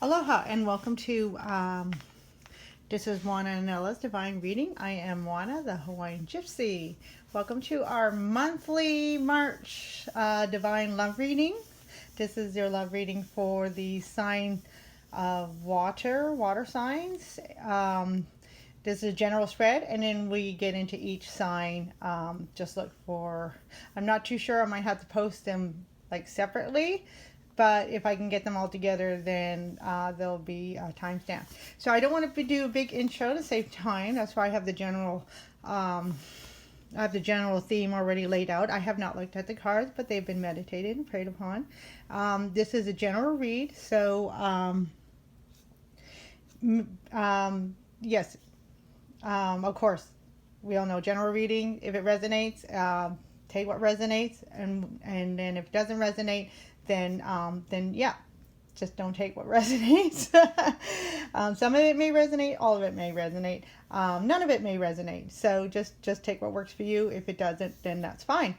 Aloha and welcome to this is Moana Anela's Divine Reading. I am Moana, the Hawaiian Gypsy. Welcome to our monthly March Divine Love Reading. This is your love reading for the sign of water signs. This is a general spread, and then we get into each sign. Just look for, I'm not too sure, I might have to post them like separately. But if I can get them all together, then they'll be timestamped. So I don't want to do a big intro to save time. That's why I have the general theme already laid out. I have not looked at the cards, but they've been meditated and prayed upon. This is a general read, so yes, of course, we all know general reading. If it resonates, take what resonates, and then if it doesn't resonate, then yeah, just don't take what resonates. Some of it may resonate, all of it may resonate, none of it may resonate. So just take what works for you. If it doesn't, then that's fine.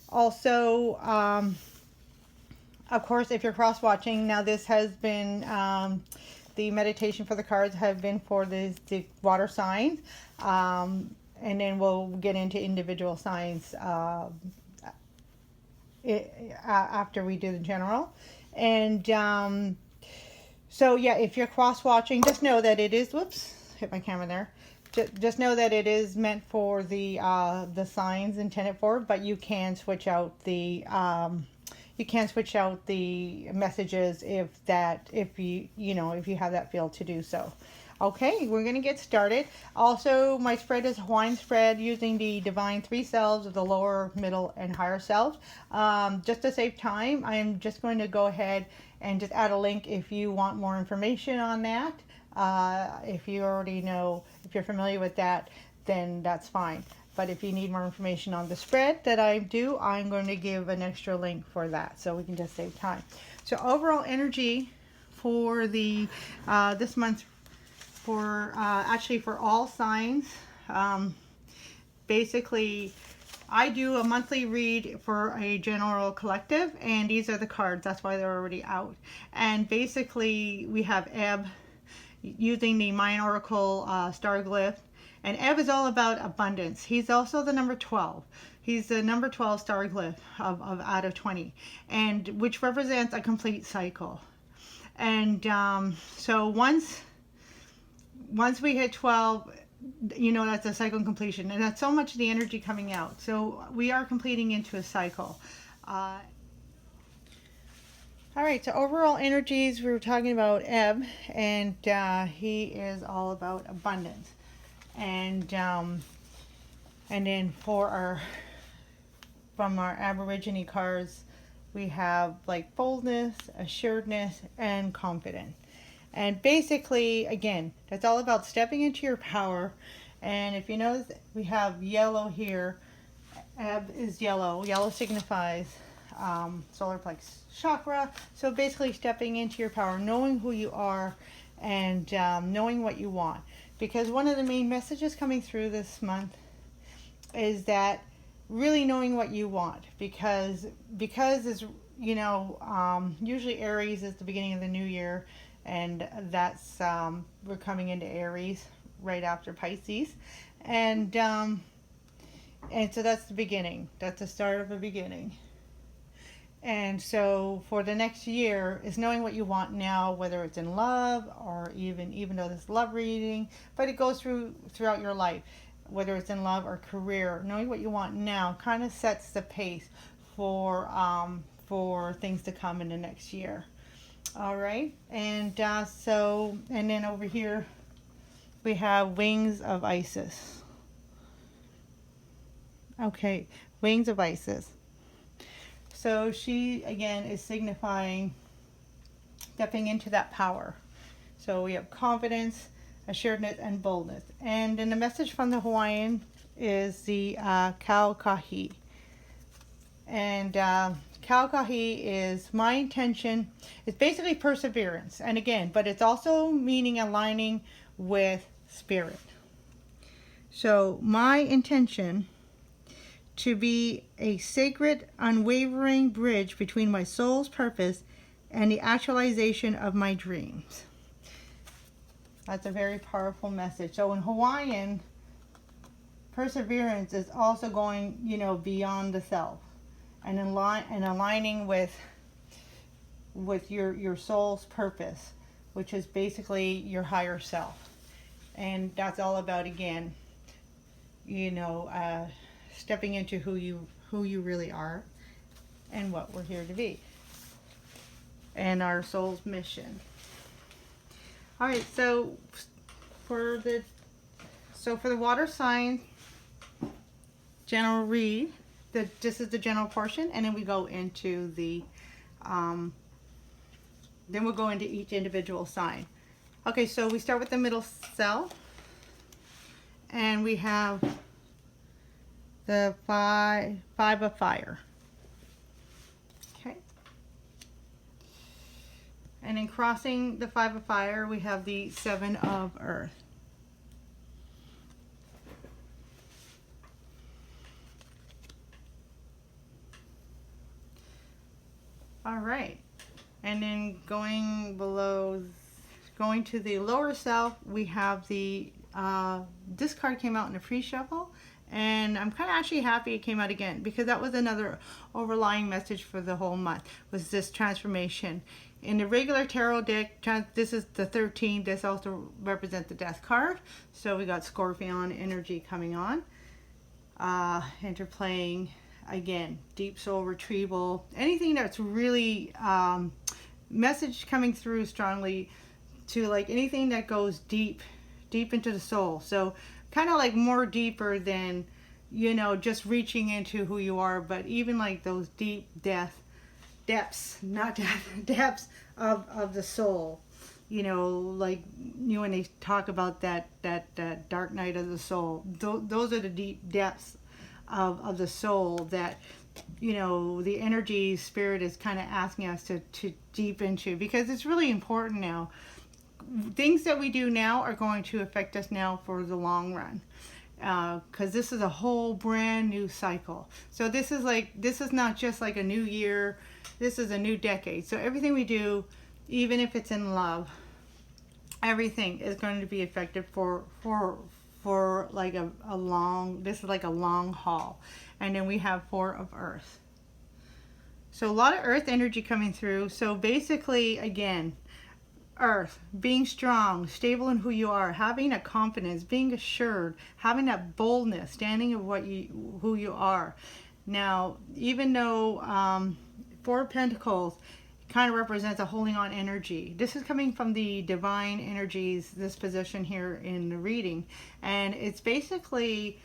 Also, of course, if you're cross-watching, now this has been, the meditation for the cards have been for the water signs, and then we'll get into individual signs after we do the general. And so yeah, if you're cross-watching, just know that it is, whoops, hit my camera there. Just know that it is meant for the signs intended for, but you can switch out the messages if you have that feel to do so. Okay, we're going to get started. Also, my spread is a Hawaiian spread using the divine three selves of the lower, middle, and higher selves. Just to save time, I'm just going to go ahead and just add a link if you want more information on that. If you already know, if you're familiar with that, then that's fine. But if you need more information on the spread that I do, I'm going to give an extra link for that, so we can just save time. So overall energy for the this month, for actually for all signs, basically I do a monthly read for a general collective, and these are the cards, that's why they're already out. And basically we have Ebb using the Mayan Oracle star glyph, and Ebb is all about abundance. He's also the number 12. He's the number 12 star glyph of out of 20, and which represents a complete cycle. And so once we hit 12, that's a cycle completion, and that's so much of the energy coming out. So we are completing into a cycle. All right, so overall energies, we were talking about Ebb, and he is all about abundance. And then from our Aborigine cards, we have like boldness, assuredness, and confidence. And basically, again, that's all about stepping into your power. And if you notice, we have yellow here. Ebb is yellow. Yellow signifies solar plexus chakra. So basically stepping into your power, knowing who you are, and knowing what you want. Because one of the main messages coming through this month is that really knowing what you want. Because is, usually Aries is the beginning of the new year. And that's, we're coming into Aries right after Pisces. And so that's the beginning. That's the start of a beginning. And so for the next year is knowing what you want now, whether it's in love or even though this love reading, but it goes throughout your life, whether it's in love or career. Knowing what you want now kind of sets the pace for things to come in the next year. All right, and then over here we have Wings of Isis. Okay, Wings of Isis. So she again is signifying stepping into that power. So we have confidence, assuredness, and boldness. And then the message from the Hawaiian is the Kaukahi. And Kaukahi is my intention. It's basically perseverance. And again, but it's also meaning aligning with spirit. So my intention to be a sacred, unwavering bridge between my soul's purpose and the actualization of my dreams. That's a very powerful message. So in Hawaiian, perseverance is also going, beyond the self, and aligning with your soul's purpose, which is basically your higher self. And that's all about, again, stepping into who you really are and what we're here to be, and our soul's mission. All right, so for the water sign general read, this is the general portion, and then we go into the then we'll go into each individual sign. Okay, so we start with the middle cell, and we have the five of fire. Okay. And in crossing the 5 of fire, we have the 7 of earth. All right. And then going to the lower self, we have the, this card came out in a pre-shuffle, and I'm kind of actually happy it came out again, because that was another overlying message for the whole month, was this transformation. In the regular tarot deck, this is the 13. This also represents the death card. So we got Scorpion energy coming on, interplaying, again, deep soul retrieval, anything that's really message coming through strongly to, like, anything that goes deep into the soul. So kind of like more deeper than, just reaching into who you are, but even like those deep depths of the soul, like when they talk about that dark night of the soul, those are the deep depths of the soul that, the energy spirit is kind of asking us to deep into, because it's really important now. Things that we do now are going to affect us now for the long run, because this is a whole brand new cycle. So this is not just like a new year, this is a new decade. So everything we do, even if it's in love, everything is going to be affected for like a long, this is like a long haul. And then we have 4 of earth. So a lot of earth energy coming through. So basically, again, earth, being strong, stable in who you are, having a confidence, being assured, having that boldness, standing of who you are. Now, even though 4 of Pentacles kind of represents a holding on energy, this is coming from the divine energies, this position here in the reading, and it's basically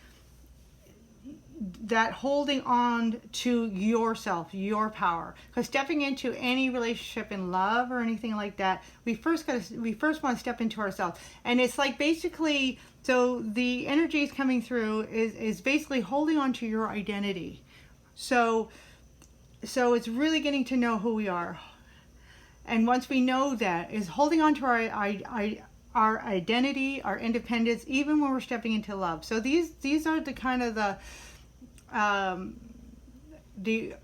that holding on to yourself, your power. Because stepping into any relationship in love or anything like that, we first want to step into ourselves. And it's like basically, so the energy is coming through is basically holding on to your identity. So it's really getting to know who we are. And once we know that, is holding on to our identity, our independence, even when we're stepping into love. So these are the kind of the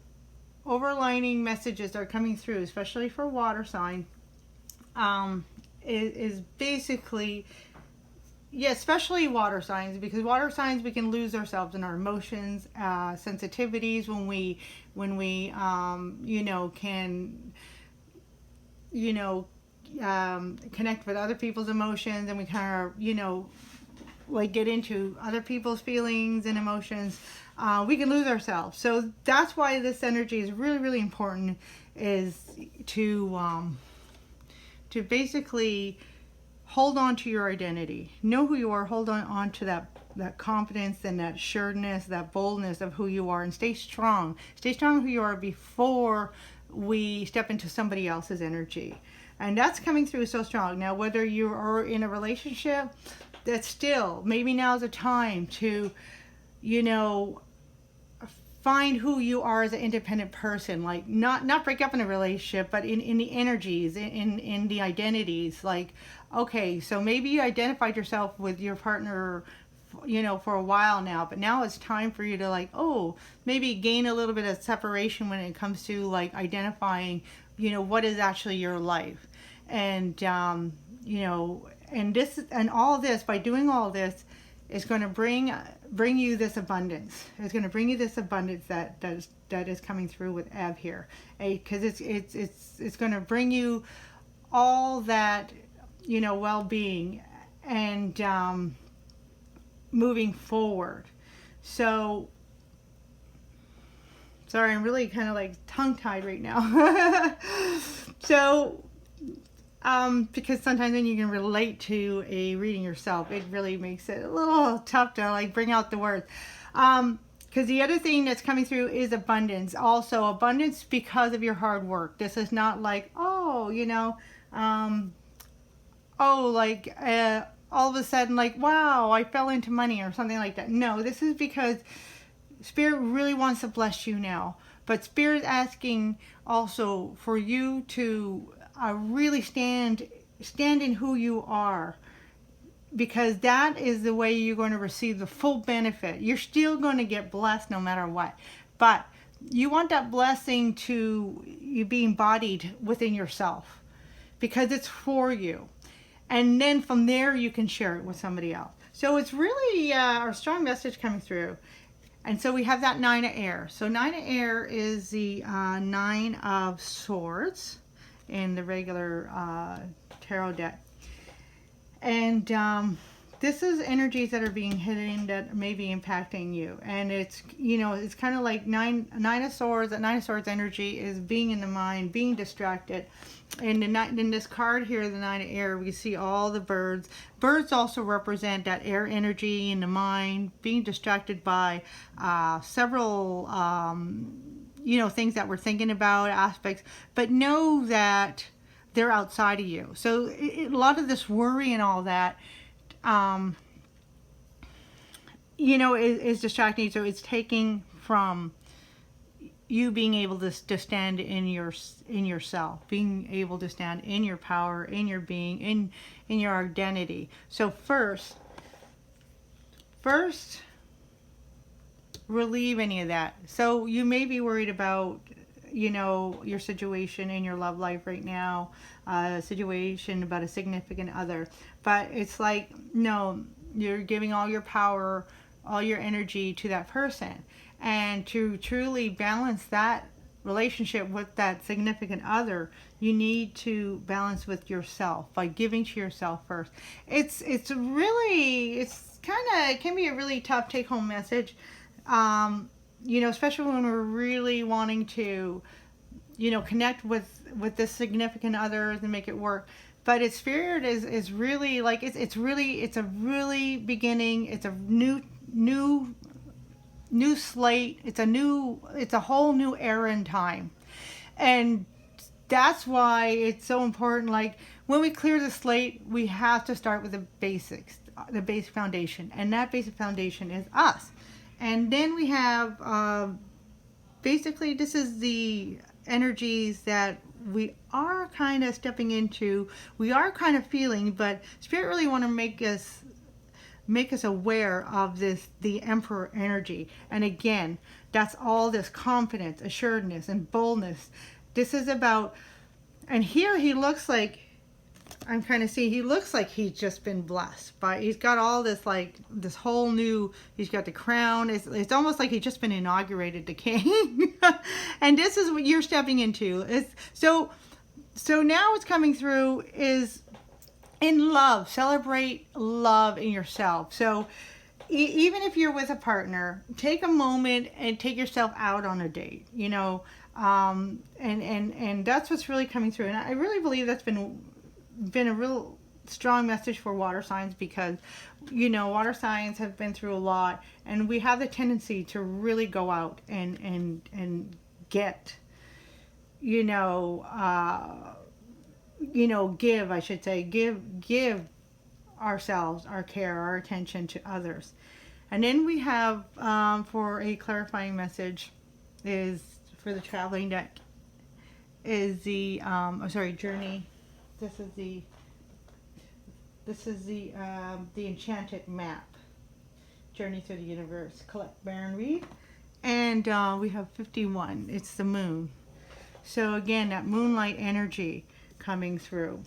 overlining messages that are coming through, especially for water sign, is basically, especially water signs, because water signs, we can lose ourselves in our emotions, sensitivities when we can connect with other people's emotions, and we kind of like get into other people's feelings and emotions. We can lose ourselves. So that's why this energy is really, really important, is to basically hold on to your identity, know who you are, hold on to that confidence and that assuredness, that boldness of who you are, and stay strong who you are before we step into somebody else's energy. And that's coming through so strong. Now, whether you are in a relationship, that's still, maybe now's the time to, find who you are as an independent person. Like, not break up in a relationship, but in the energies, in the identities. Like, okay, so maybe you identified yourself with your partner, for a while now, but now it's time for you to, like, maybe gain a little bit of separation when it comes to, like, identifying what is actually your life. And, and this, and all this, by doing all this, is going to bring you this abundance. It's going to bring you this abundance that is coming through with Ab here, because it's going to bring you all that, well-being and moving forward. So, sorry, I'm really kind of like tongue-tied right now. So, because sometimes when you can relate to a reading yourself, it really makes it a little tough to like bring out the words. Because the other thing that's coming through is abundance. Also, abundance because of your hard work. This is not like, all of a sudden, like, wow, I fell into money or something like that. No, this is because Spirit really wants to bless you now. But Spirit is asking also for you to really stand in who you are. Because that is the way you're going to receive the full benefit. You're still going to get blessed no matter what. But you want that blessing to you be embodied within yourself. Because it's for you. And then from there you can share it with somebody else. So it's really our strong message coming through. And so we have that 9 of air. So 9 of air is the 9 of swords in the regular tarot deck. And this is energies that are being hidden that may be impacting you. And it's, it's kind of like nine of swords. That 9 of swords energy is being in the mind, being distracted. And in this card here, the 9 of air, we see all the birds. Birds also represent that air energy in the mind, being distracted by several, things that we're thinking about, aspects. But know that they're outside of you. So a lot of this worry and all that, is distracting. So it's taking from you being able to stand in yourself, being able to stand in your power, in your being, in your identity. So first relieve any of that. So you may be worried about your situation in your love life right now, a situation about a significant other, but it's like, no, you're giving all your power, all your energy to that person. And to truly balance that relationship with that significant other, you need to balance with yourself by giving to yourself first. It can be a really tough take-home message, especially when we're really wanting to, connect with this significant other and make it work. But its spirit is really like it's a really beginning. It's a new slate. It's a whole new era in time. And that's why it's so important. Like when we clear the slate, we have to start with the basics, the basic foundation. And that basic foundation is us. And then we have, basically this is the energies that we are kind of stepping into, we are kind of feeling, but Spirit really want to make us aware of the Emperor energy. And again, that's all this confidence, assuredness, and boldness. This is about, and here he looks like, I'm kind of seeing, he looks like he's just been blessed. He's got all this, like, this whole new, he's got the crown. It's almost like he's just been inaugurated the king. And this is what you're stepping into. So now what's coming through is in love. Celebrate love in yourself. So even if you're with a partner, take a moment and take yourself out on a date, and that's what's really coming through. And I really believe that's been a real strong message for water signs, because water signs have been through a lot, and we have the tendency to really go out and get give, I should say, give ourselves, our care, our attention to others. And then we have for a clarifying message is for the traveling deck is the journey. This is the enchanted map, journey through the universe. Collect, Baron, read, and we have 51. It's the moon. So again, that moonlight energy coming through.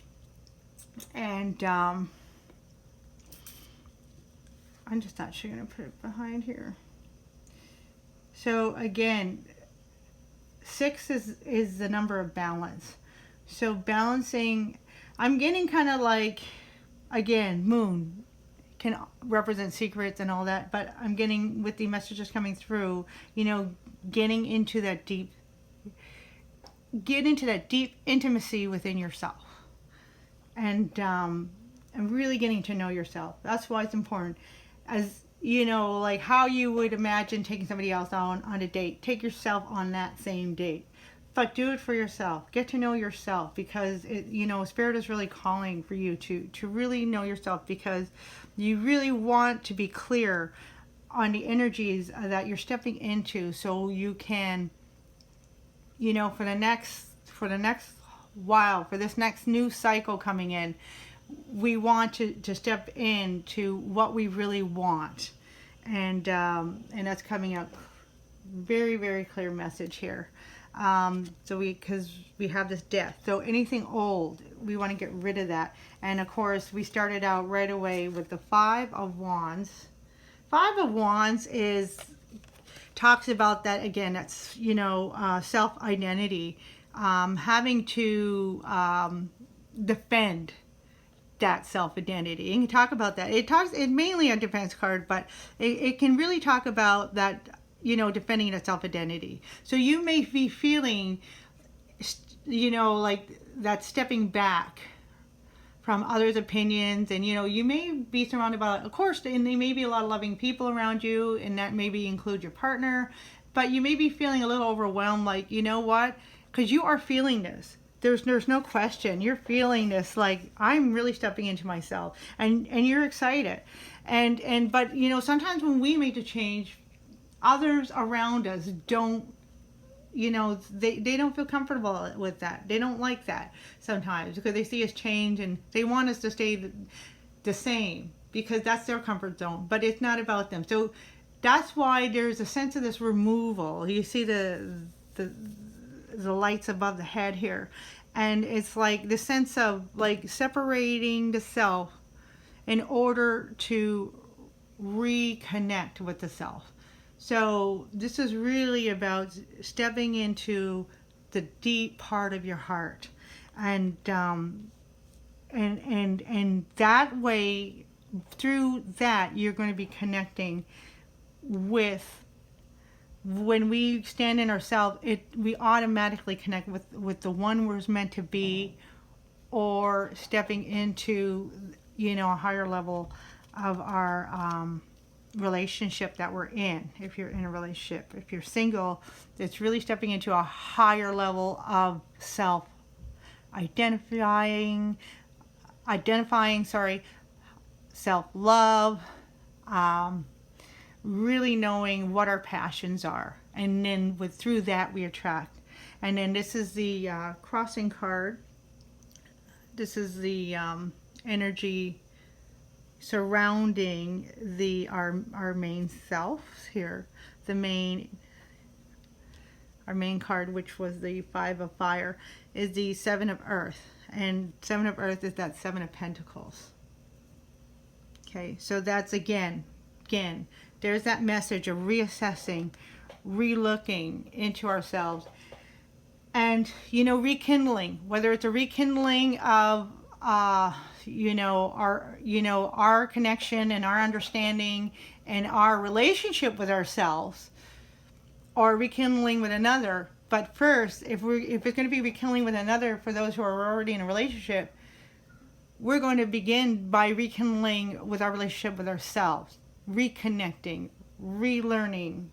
And I'm just not sure I'm going to put it behind here. So again, 6 is the number of balance. So balancing, I'm getting kind of like, again, moon can represent secrets and all that, but I'm getting, with the messages coming through, you know, getting into that deep intimacy within yourself. And really getting to know yourself. That's why it's important. As you know, like how you would imagine taking somebody else on a date. Take yourself on that same date. But do it for yourself. Get to know yourself, because it, you know, Spirit is really calling for you to really know yourself, because you really want to be clear on the energies that you're stepping into, so you can, you know, for the next while, for this next new cycle coming in, we want to step into what we really want, and that's coming out very, very clear message here. So because we have this death, so anything old, we want to get rid of that. And of course, we started out right away with the 5 of Wands. 5 of Wands talks about that again. That's, you know, self-identity, having to defend that self-identity. And you talk about that. It's mainly a defense card, but it can really talk about that, you know, defending that self-identity. So you may be feeling, you know, like that stepping back from others' opinions, and you know, you may be surrounded by, of course, and there may be a lot of loving people around you, and that maybe include your partner, but you may be feeling a little overwhelmed, like, you know what, because you are feeling this. There's no question. You're feeling this, like, I'm really stepping into myself, and you're excited. But, you know, sometimes when we make the change, others around us don't, you know, they don't feel comfortable with that. They don't like that sometimes, because they see us change and they want us to stay the same, because that's their comfort zone. But it's not about them. So that's why there's a sense of this removal. You see the lights above the head here, and it's like the sense of like separating the self in order to reconnect with the self. So this is really about stepping into the deep part of your heart, and that way, through that, you're going to be connecting with. When we stand in ourselves, we automatically connect with the one we're meant to be, or stepping into, you know, a higher level of our relationship that we're in. If you're in a relationship, if you're single, it's really stepping into a higher level of self-identifying, self-love, really knowing what our passions are, and then through that we attract. And then this is the crossing card. This is the energy surrounding our main self here. Our main card, which was the 5 of Fire, is the 7 of Earth, and 7 of Earth is that 7 of Pentacles. Okay, so that's again, there's that message of reassessing, relooking into ourselves, and, you know, rekindling, whether it's a rekindling of our connection and our understanding and our relationship with ourselves, or rekindling with another. But first, if it's going to be rekindling with another, for those who are already in a relationship, we're going to begin by rekindling with our relationship with ourselves, reconnecting, relearning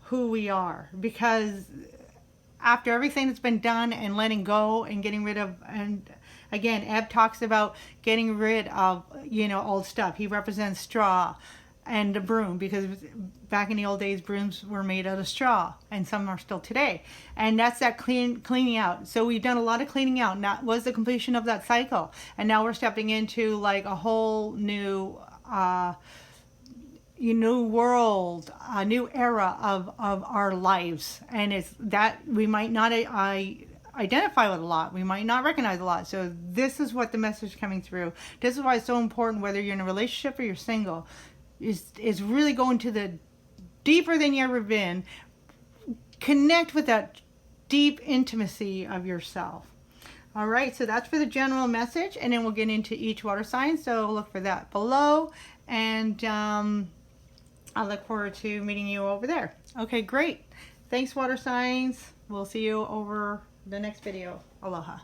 who we are. Because after everything that's been done, and letting go and getting rid of, and again, Ebb talks about getting rid of, you know, old stuff. He represents straw and a broom, because back in the old days, brooms were made out of straw, and some are still today. And that's that cleaning out. So we've done a lot of cleaning out, and that was the completion of that cycle. And now we're stepping into like a whole new new world, a new era of our lives. And it's that we might not identify with a lot. We might not recognize a lot. So this is what the message coming through. This is why it's so important, whether you're in a relationship or you're single, is really going to the deeper than you ever been. Connect with that deep intimacy of yourself. All right, so that's for the general message, and then we'll get into each water sign. So look for that below, and I look forward to meeting you over there. Okay, great. Thanks, water signs. We'll see you over the next video. Aloha.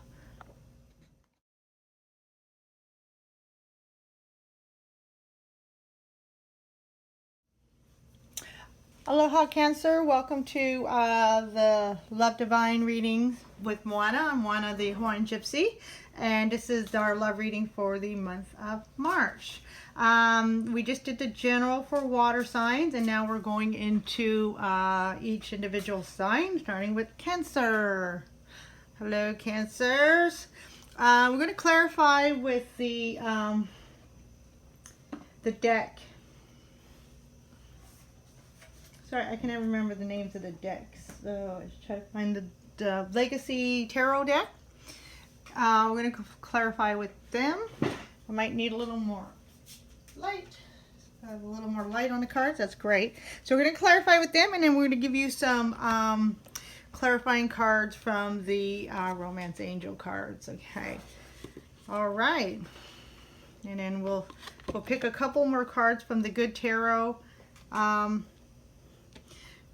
Aloha Cancer, welcome to the Love Divine readings with Moana. I'm Moana the Hawaiian Gypsy, and this is our love reading for the month of March. We just did the general for water signs, and now we're going into each individual sign, starting with Cancer. Hello, Cancers. We're going to clarify with the deck. Sorry, I can never remember the names of the decks. So let's try to find the Legacy Tarot deck. We're going to clarify with them. I might need a little more light. Have a little more light on the cards. That's great. So we're going to clarify with them, and then we're going to give you some clarifying cards from the Romance Angel cards. Okay. All right. And then we'll pick a couple more cards from the Good Tarot.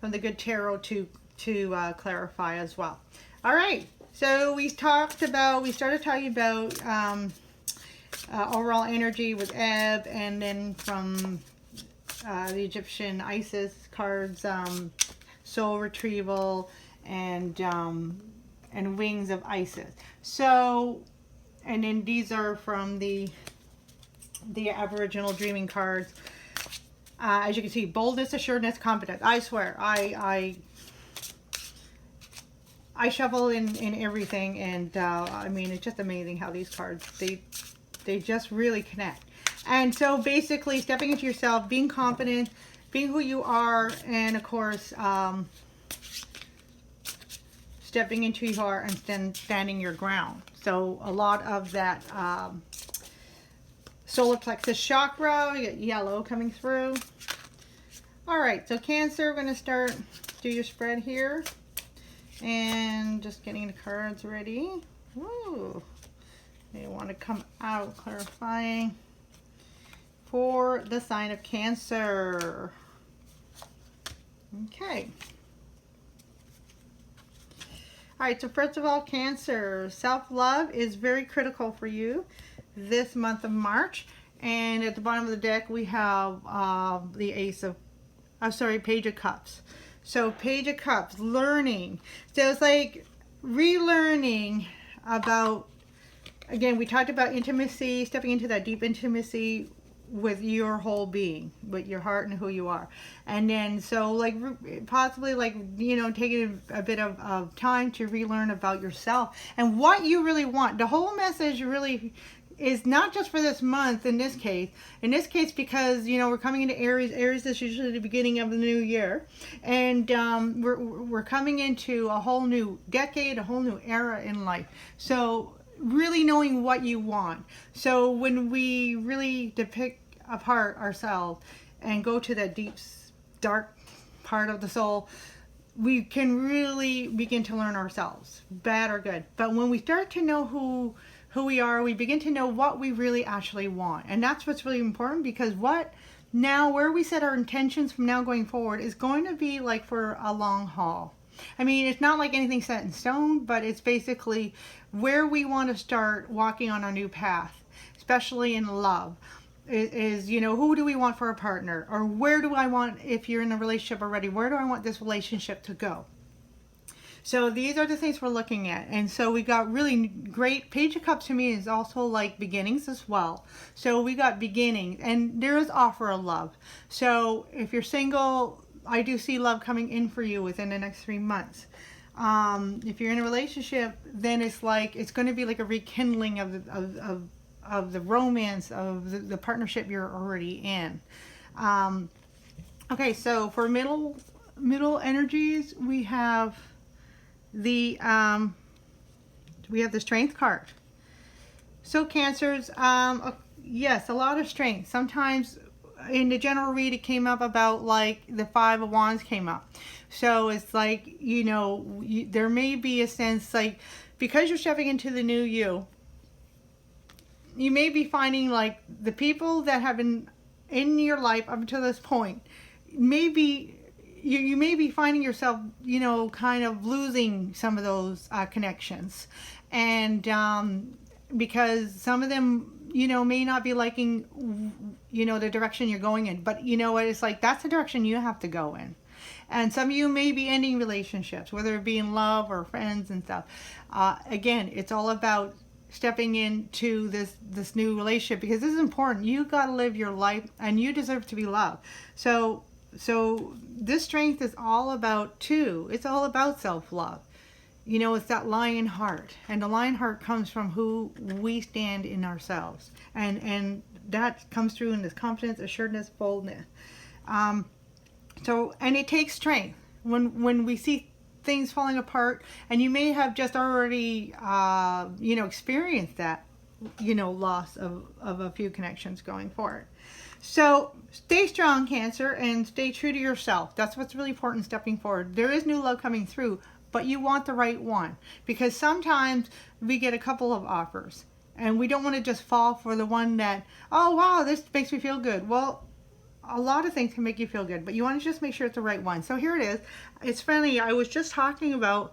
From the Good Tarot to clarify as well. All right, so we started talking about overall energy with Ebb, and then from the Egyptian Isis cards, soul retrieval, and wings of Isis. So, and then these are from the Aboriginal dreaming cards. As you can see, boldness, assuredness, confidence. I swear, I shuffle in everything, and I mean, it's just amazing how these cards, they just really connect. And so basically, stepping into yourself, being confident, being who you are, and of course, stepping into who you are and then standing your ground. So a lot of that solar plexus chakra, you got yellow coming through. All right, so Cancer, we're going to do your spread here. And just getting the cards ready. Ooh, they want to come out clarifying for the sign of Cancer. Okay. All right, so first of all, Cancer, self-love is very critical for you this month of March. And at the bottom of the deck, we have the Page of Cups. So Page of Cups, learning. So it's like relearning about, again, we talked about intimacy, stepping into that deep intimacy with your whole being, with your heart and who you are. And then so like possibly like, you know, taking a bit of time to relearn about yourself and what you really want. The whole message really is not just for this month in this case because, you know, we're coming into Aries is usually the beginning of the new year, and we're coming into a whole new decade, a whole new era in life. So really knowing what you want. So when we really depict apart ourselves and go to that deep dark part of the soul, we can really begin to learn ourselves, bad or good. But when we start to know who we are, we begin to know what we really actually want. And that's what's really important, because where we set our intentions from now going forward is going to be like for a long haul. I mean, it's not like anything set in stone, but it's basically where we want to start walking on our new path, especially in love. Is, you know, who do we want for a partner? Or where do I want, if you're in a relationship already, where do I want this relationship to go? So these are the things we're looking at. And so we got really great, Page of Cups to me is also like beginnings as well. So we got beginnings, and there is offer of love. So if you're single, I do see love coming in for you within the next 3 months. If you're in a relationship, then it's like, it's going to be like a rekindling of the romance of the partnership you're already in. Okay, so for middle energies, we have the Strength card. So Cancers, yes, a lot of strength. Sometimes in the general read, it came up about like the Five of Wands came up. So it's like, there may be a sense like, because you're stepping into the new you may be finding like the people that have been in your life up until this point, maybe you may be finding yourself, kind of losing some of those connections. And because some of them, may not be liking, the direction you're going in. But you know what? It's like, that's the direction you have to go in. And some of you may be ending relationships, whether it be in love or friends and stuff. Again, it's all about stepping into this new relationship, because this is important. You got to live your life, and you deserve to be loved. So this strength is all about it's all about self-love. It's that lion heart, and the lion heart comes from who we stand in ourselves, and that comes through in this confidence, assuredness, boldness. And it takes strength when we see things falling apart, and you may have just already experienced that loss of a few connections going forward. So stay strong, Cancer, and stay true to yourself. That's what's really important stepping forward. There is new love coming through, but you want the right one, because sometimes we get a couple of offers and we don't want to just fall for the one that, oh wow, this makes me feel good. Well, a lot of things can make you feel good, but you want to just make sure it's the right one. So here it is. It's funny, I was just talking about,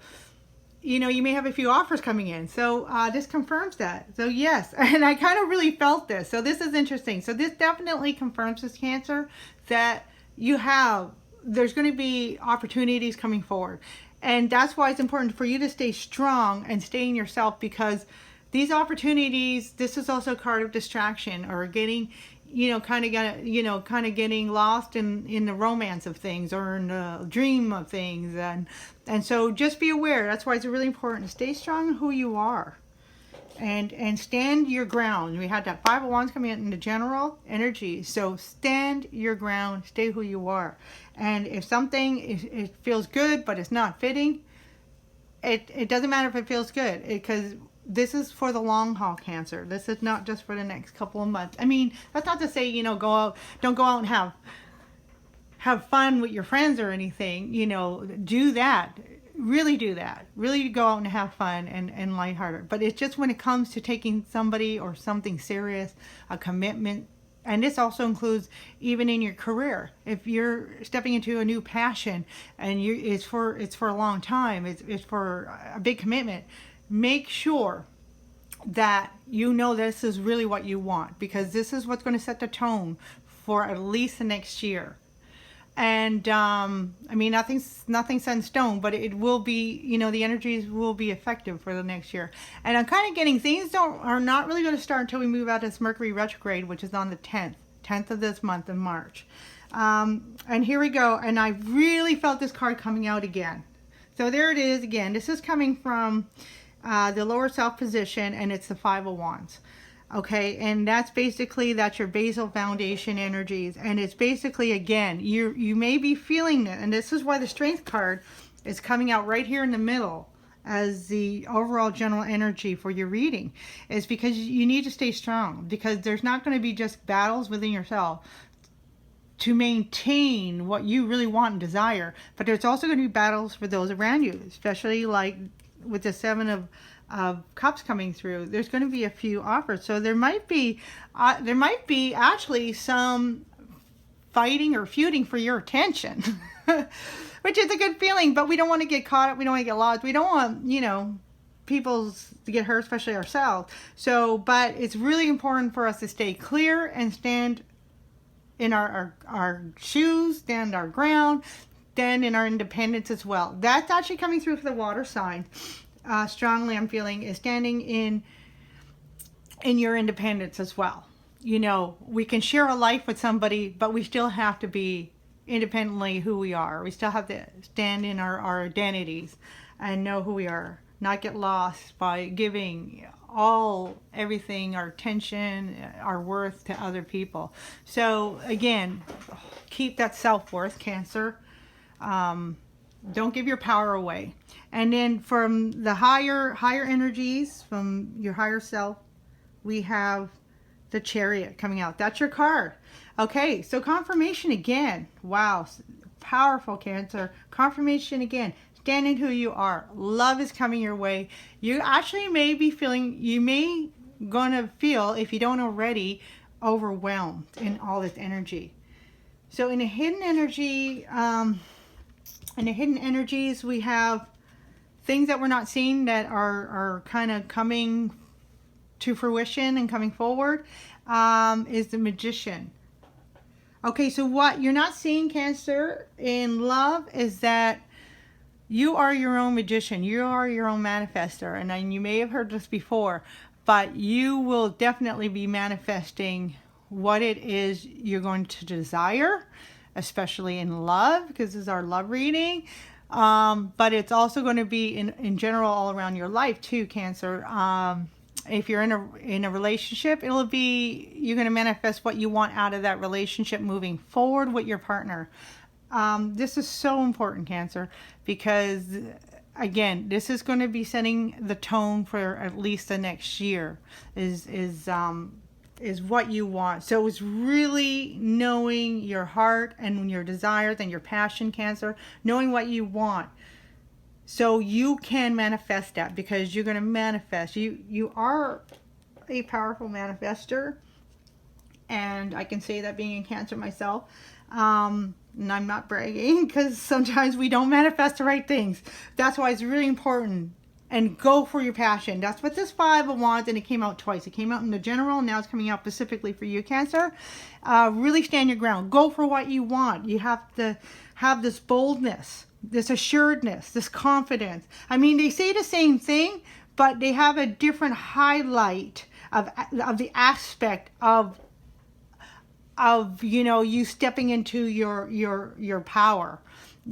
you may have a few offers coming in. So this confirms that. So yes, and I kind of really felt this. So this is interesting. So this definitely confirms this, Cancer, that there's going to be opportunities coming forward. And that's why it's important for you to stay strong and stay in yourself, because these opportunities, this is also a card of distraction, or getting, kind of getting lost in the romance of things, or in the dream of things. And so just be aware. That's why it's really important to stay strong in who you are, and stand your ground. We had that Five of Wands coming in the general energy. So stand your ground, stay who you are. And if something it feels good but it's not fitting, it doesn't matter if it feels good, because this is for the long haul, Cancer. This is not just for the next couple of months. I mean, that's not to say, don't go out and have fun with your friends or anything. Do that. Really do that. Really go out and have fun and lighthearted. But it's just when it comes to taking somebody or something serious, a commitment, and this also includes even in your career. If you're stepping into a new passion and it's for a long time, it's for a big commitment, make sure that this is really what you want, because this is what's going to set the tone for at least the next year. And nothing's set in stone, but it will be, the energies will be effective for the next year. And I'm kind of getting things are not really going to start until we move out of this Mercury retrograde, which is on the 10th of this month in March. And here we go. And I really felt this card coming out again. So there it is again. This is coming from the lower self position, and it's the Five of Wands. Okay, and that's your basal foundation energies. And it's basically, again, you may be feeling it, and this is why the Strength card is coming out right here in the middle as the overall general energy for your reading, is because you need to stay strong, because there's not going to be just battles within yourself to maintain what you really want and desire, but there's also going to be battles for those around you, especially like with the Seven of Cups coming through. There's going to be a few offers, so there might be actually some fighting or feuding for your attention, which is a good feeling. But we don't want to get caught up. We don't want to get lost. We don't want people to get hurt, especially ourselves. So, but it's really important for us to stay clear and stand in our shoes, stand our ground, stand in our independence as well. That's actually coming through for the water sign. Strongly, I'm feeling, is standing in your independence as well. We can share a life with somebody, but we still have to be independently who we are. We still have to stand in our identities and know who we are not get lost by giving everything, our attention, our worth to other people. So again, keep that self-worth, Cancer. Don't give your power away. And then from the higher energies, from your higher self, we have the Chariot coming out. That's your card. Okay, so confirmation again. Wow, powerful, Cancer. Confirmation again. Stand in who you are. Love is coming your way. You actually may be feeling, gonna feel, if you don't already, overwhelmed in all this energy. So in the hidden energy, in the hidden energies, we have things that we're not seeing that are kind of coming to fruition and coming forward, is the Magician. Okay, so what you're not seeing, Cancer, in love is that you are your own magician. You are your own manifester. And you may have heard this before, but you will definitely be manifesting what it is you're going to desire, especially in love, because this is our love reading. But it's also going to be in general all around your life too, Cancer. If you're in a relationship, you're going to manifest what you want out of that relationship moving forward with your partner. This is so important, Cancer, because again, this is going to be setting the tone for at least the next year, is what you want. So it's really knowing your heart and your desires and your passion, Cancer, knowing what you want. So you can manifest that, because you're going to manifest. You are a powerful manifester. And I can say that being in Cancer myself. And I'm not bragging, because sometimes we don't manifest the right things. That's why it's really important. And go for your passion. That's what this 5 of Wands, and it came out twice. It came out in the general, and now it's coming out specifically for you, Cancer. Really stand your ground. Go for what you want. You have to have this boldness, this assuredness, this confidence. I mean, they say the same thing, but they have a different highlight of the aspect of you stepping into your power,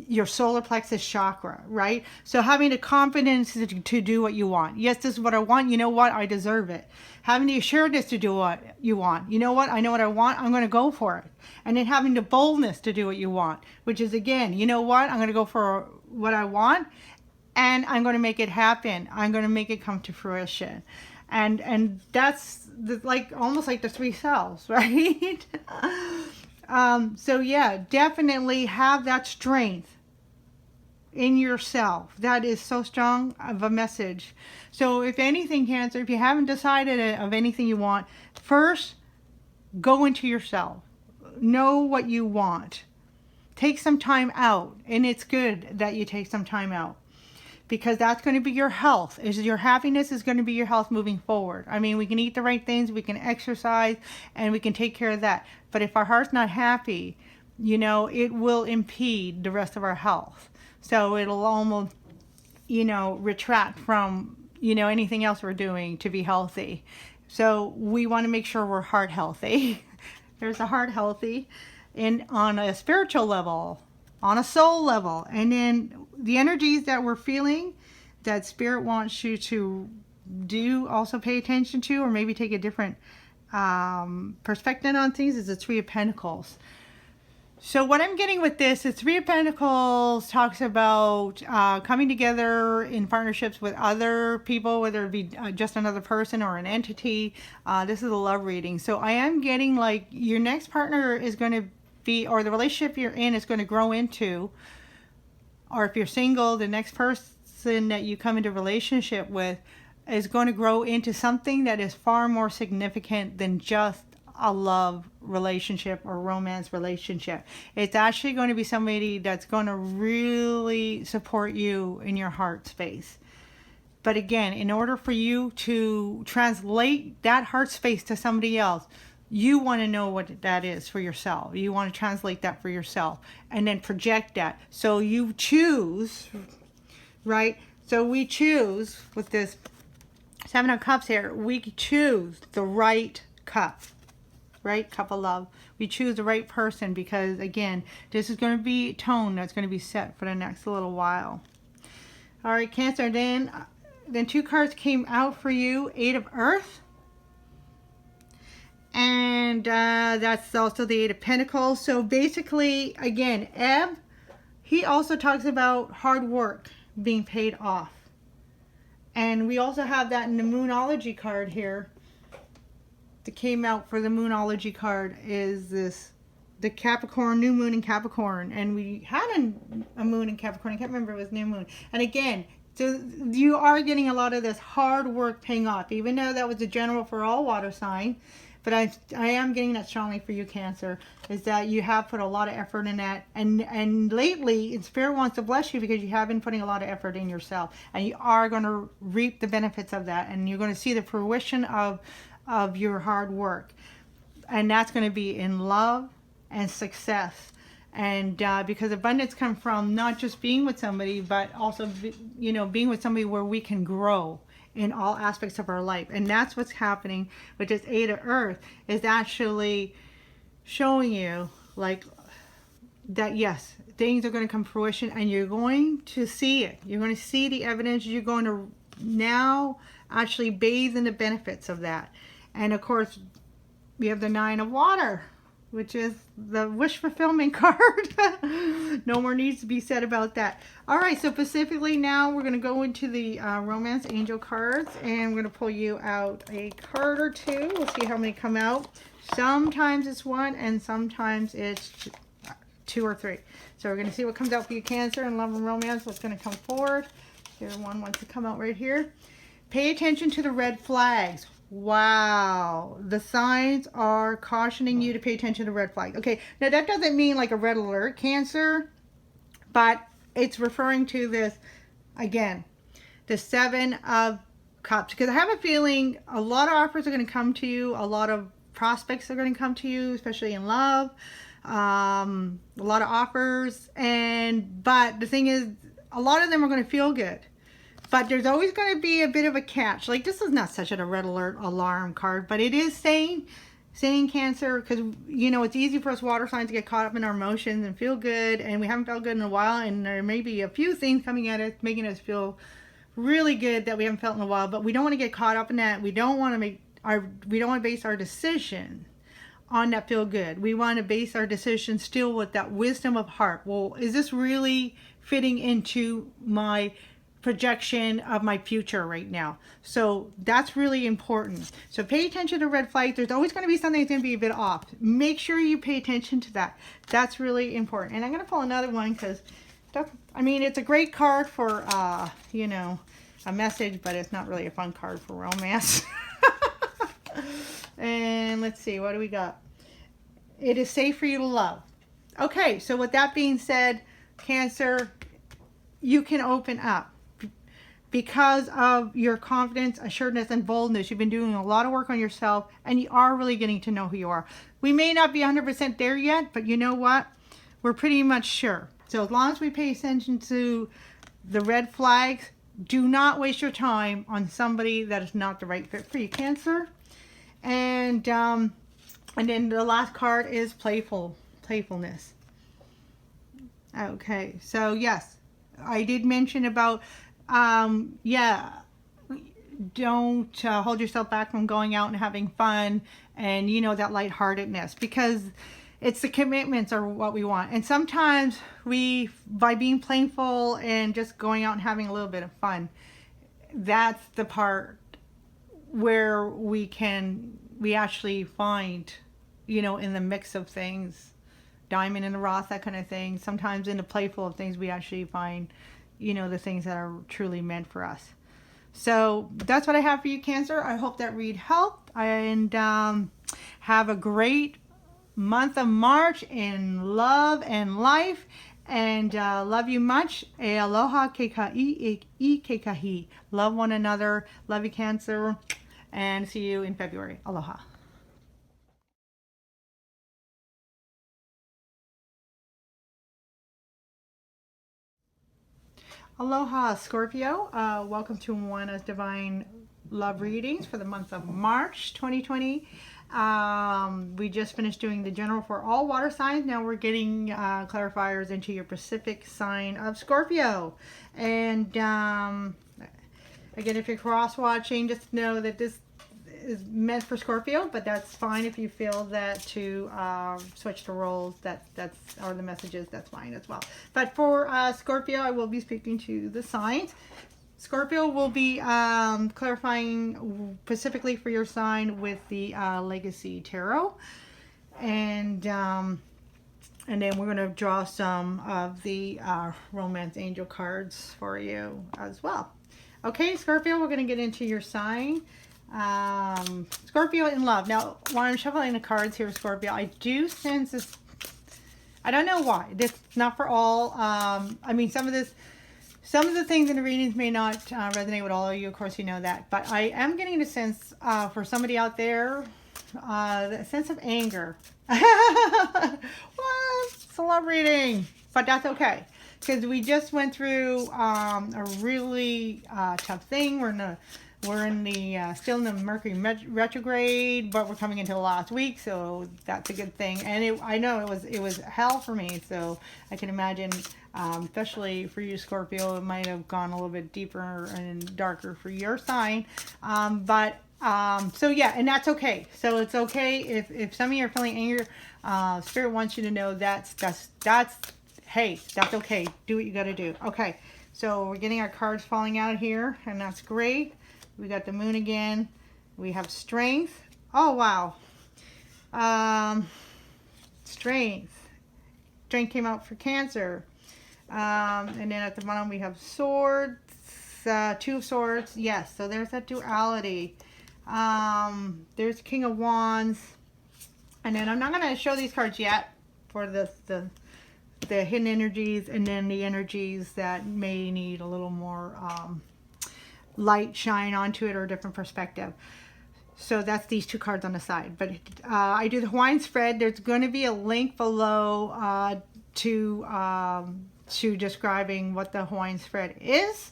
your solar plexus chakra, right? So having the confidence to do what you want. Yes, this is what I want. You know what? I deserve it. Having the assuredness to do what you want. You know what? I know what I want. I'm going to go for it. And then having the boldness to do what you want, which is, again, you know what? I'm going to go for what I want, and I'm going to make it happen. I'm going to make it come to fruition. And that's almost like the 3 cells, right? So yeah, definitely have that strength in yourself. That is so strong of a message. So if anything, Cancer, if you haven't decided of anything you want, first go into yourself. Know what you want. Take some time out, and it's good that you take some time out, because that's going to be your health. Your happiness is going to be your health moving forward. I mean, we can eat the right things, we can exercise, and we can take care of that. But if our heart's not happy, it will impede the rest of our health. So it'll almost, retract from, anything else we're doing to be healthy. So we want to make sure we're heart healthy. There's a heart healthy, and on a spiritual level, on a soul level, and then the energies that we're feeling that Spirit wants you to do, also pay attention to, or maybe take a different perspective on things, is the 3 of Pentacles. So what I'm getting with this, the 3 of Pentacles talks about coming together in partnerships with other people, whether it be just another person or an entity. This is a love reading. So I am getting like your next partner is going to be, or the relationship you're in is going to grow into, or if you're single, the next person that you come into relationship with is going to grow into something that is far more significant than just a love relationship or romance relationship. It's actually going to be somebody that's going to really support you in your heart space. But again, in order for you to translate that heart space to somebody else, you want to know what that is for yourself. You want to translate that for yourself and then project that. So you choose, right? So we choose with this 7 of Cups here, we choose the right cup. Right? Cup of love. We choose the right person, because again, this is going to be tone that's going to be set for the next little while. All right, Cancer, then then 2 cards came out for you, 8 of Earth. And that's also the 8 of Pentacles. So basically, again, Ebb, he also talks about hard work being paid off. And we also have that in the Moonology card here. That came out for the Moonology card is this, the Capricorn, new moon in Capricorn. And we had a moon in Capricorn. I can't remember if it was new moon. And again, so you are getting a lot of this hard work paying off, even though that was the general for all water sign. But I am getting that strongly for you, Cancer, is that you have put a lot of effort in that. And lately, Spirit wants to bless you because you have been putting a lot of effort in yourself. And you are going to reap the benefits of that. And you're going to see the fruition of your hard work. And that's going to be in love and success. And because abundance comes from not just being with somebody, but also, being with somebody where we can grow in all aspects of our life. And that's what's happening with this 8 of Earth, is actually showing you like that, yes, things are going to come to fruition and you're going to see it. You're going to see the evidence. You're going to now actually bathe in the benefits of that. And of course, we have the 9 of Water, which is the wish fulfillment card. No more needs to be said about that. All right, so specifically now we're going to go into the Romance Angel cards, and we're going to pull you out a card or two. We'll see how many come out. Sometimes it's 1 and sometimes it's 2 or 3. So we're going to see what comes out for you, Cancer, and love and romance, what's going to come forward. Here, one wants to come out right here. Pay attention to the red flags. Wow, the signs are cautioning you to pay attention to red flags. Okay, now that doesn't mean like a red alert, Cancer, but it's referring to this, again, the 7 of Cups. Because I have a feeling a lot of offers are going to come to you, a lot of prospects are going to come to you, especially in love, a lot of offers, but the thing is, a lot of them are going to feel good. But there's always going to be a bit of a catch. Like, this is not such a red alert alarm card, but it is saying Cancer, because, it's easy for us water signs to get caught up in our emotions and feel good, and we haven't felt good in a while, and there may be a few things coming at us, making us feel really good that we haven't felt in a while, but we don't want to get caught up in that. We don't want to base our decision on that feel good. We want to base our decision still with that wisdom of heart. Well, is this really fitting into my projection of my future right now? So that's really important. So pay attention to red flags. There's always going to be something that's going to be a bit off. Make sure you pay attention to that. That's really important. And I'm going to pull another one because, it's a great card for, a message, but it's not really a fun card for romance. And let's see, what do we got? It is safe for you to love. Okay, so with that being said, Cancer, you can open up. Because of your confidence, assuredness, and boldness, you've been doing a lot of work on yourself, and you are really getting to know who you are. We may not be 100% there yet, but you know what? We're pretty much sure. So as long as we pay attention to the red flags, do not waste your time on somebody that is not the right fit for you, Cancer. And then the last card is playfulness. Okay, so yes, I did mention about don't hold yourself back from going out and having fun and that lightheartedness, because it's the commitments are what we want. And sometimes by being playful and just going out and having a little bit of fun, that's the part where we actually find, in the mix of things, diamond in the rough, that kind of thing. Sometimes in the playful of things, we actually find the things that are truly meant for us. So that's what I have for you, Cancer. I hope that read helped, and have a great month of March in love and life, and love you much. E aloha keika'i I keikahi. Love one another. Love you, Cancer, and see you in February. Aloha. Aloha, Scorpio. Welcome to Moana's Divine Love Readings for the month of March 2020. We just finished doing the general for all water signs. Now we're getting clarifiers into your Pacific sign of Scorpio. And Again, if you're cross-watching, just know that this is meant for Scorpio, but that's fine if you feel that to switch the roles, or the messages, that's fine as well. But for Scorpio, I will be speaking to the signs. Scorpio will be clarifying specifically for your sign with the Legacy Tarot. And then we're going to draw some of the Romance Angel cards for you as well. Okay, Scorpio, we're going to get into your sign. Scorpio in love. Now, when I'm shuffling the cards here, Scorpio, I do sense this. I don't know why. This is not for all. I mean, some of the things in the readings may not resonate with all of you. Of course, you know that. But I am getting a sense for somebody out there, the sense of anger. What? Love reading. But that's okay. Because we just went through a really tough thing. We're in the still in the Mercury retrograde, but we're coming into the last week, so that's a good thing. And I know it was hell for me, so I can imagine, especially for you, Scorpio, it might have gone a little bit deeper and darker for your sign. So yeah, and that's okay. So it's okay if some of you are feeling anger. Spirit wants you to know that's hey, that's okay. Do what you got to do. Okay, so we're getting our cards falling out here, and that's great. We got the moon again. We have strength. Oh, wow. Strength. Strength came out for Cancer. And then at the bottom we have swords. Two of swords. Yes, so there's that duality. There's King of Wands. And then I'm not going to show these cards yet for the hidden energies, and then the energies that may need a little more light shine onto it or a different perspective. So that's these two cards on the side. But I do the Hawaiian spread. There's going to be a link below to describing what the Hawaiian spread is.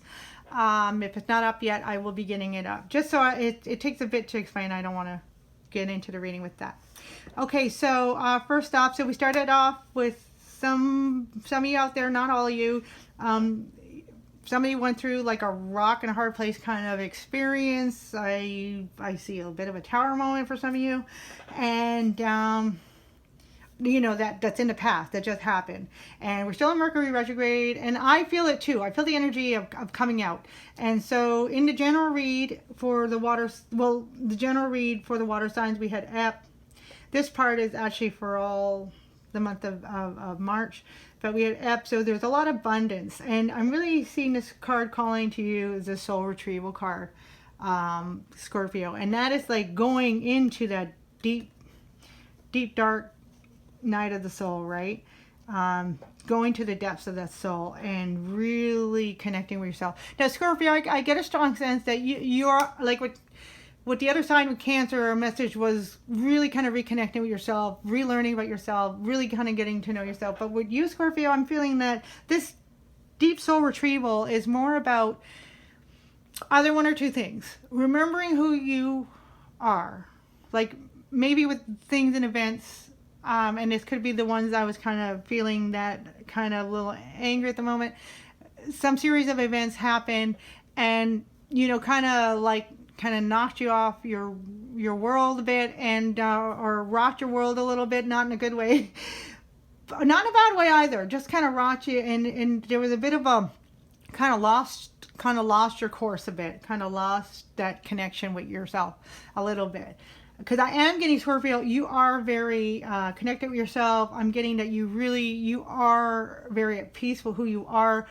If it's not up yet, I will be getting it up. Just so it takes a bit to explain. I don't want to get into the reading with that. Okay, so first off, so we started off with some of you out there, not all of you. Somebody went through like a rock and a hard place kind of experience. I see a bit of a tower moment for some of you. And, you know, that's in the past. That just happened. And we're still in Mercury retrograde. And I feel it too. I feel the energy of coming out. And so in the general read for the water, the general read for the water signs, we had Ep. This part is actually for all the month of March. But we had Ep, so there's a lot of abundance. And I'm really seeing this card calling to you as a soul retrieval card, Scorpio. And that is like going into that deep, dark night of the soul, right? Going to the depths of that soul and really connecting with yourself. Now, Scorpio, I get a strong sense that you're like with the other side with Cancer, our message was really kind of reconnecting with yourself, relearning about yourself, really kind of getting to know yourself. But with you, Scorpio, I'm feeling that this deep soul retrieval is more about either one or two things. Remembering who you are, like maybe with things and events, and this could be the ones I was kind of feeling that kind of little anger at the moment. Some series of events happen and, you know, kind of knocked you off your world a bit and or rocked your world a little bit, not in a good way, not in a bad way either, just kind of rocked you, and there was a bit of a kind of lost your course a bit, kind of lost that connection with yourself a little bit. Because I am getting, Scorpio, you are very connected with yourself. I'm getting that you are very at peace with who you are.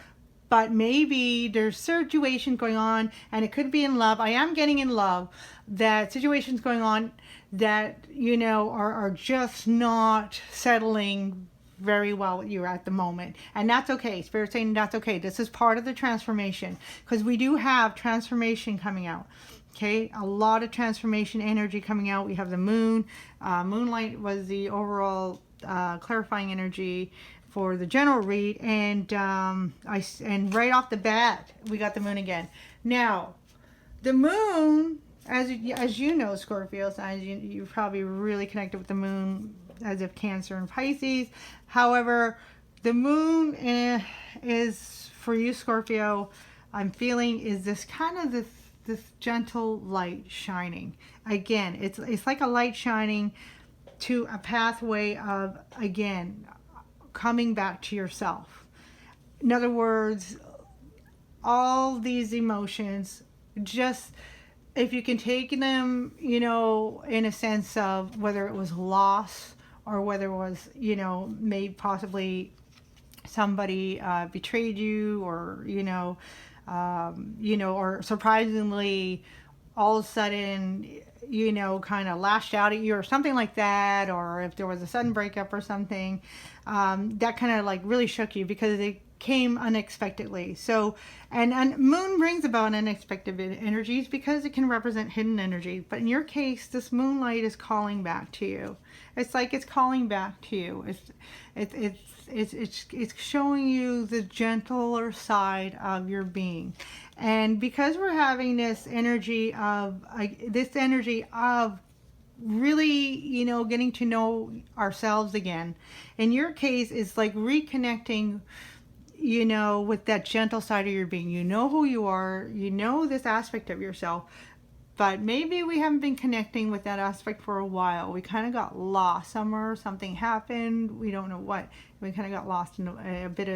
But maybe there's situations going on, and it could be in love. I am getting in love that situations going on that, you know, are just not settling very well with you at the moment. And that's okay. Spirit's saying that's okay. This is part of the transformation, because we do have transformation coming out. Okay, a lot of transformation energy coming out. We have the moon. Moonlight was the overall clarifying energy for the general read, and right off the bat we got the moon again. Now the moon, as you know, Scorpio signs, you're probably really connected with the moon, as if Cancer and Pisces. However, the moon is for you, Scorpio, I'm feeling is this kind of this gentle light shining. Again, it's like a light shining to a pathway of, again, coming back to yourself. In other words, all these emotions, just if you can take them, you know, in a sense of whether it was loss or whether it was, you know, maybe possibly somebody betrayed you, or or surprisingly all of a sudden, you know, kind of lashed out at you or something like that, or if there was a sudden breakup or something, that kind of like really shook you because it came unexpectedly. So, and moon brings about unexpected energies because it can represent hidden energy. But in your case, this moonlight is calling back to you. It's like it's calling back to you. It's showing you the gentler side of your being. And because we're having this energy of really, you know, getting to know ourselves again. In your case, it's like reconnecting, you know, with that gentle side of your being. You know who you are, you know this aspect of yourself, but maybe we haven't been connecting with that aspect for a while. We kind of got lost somewhere, something happened, we don't know what. We kind of got lost in a bit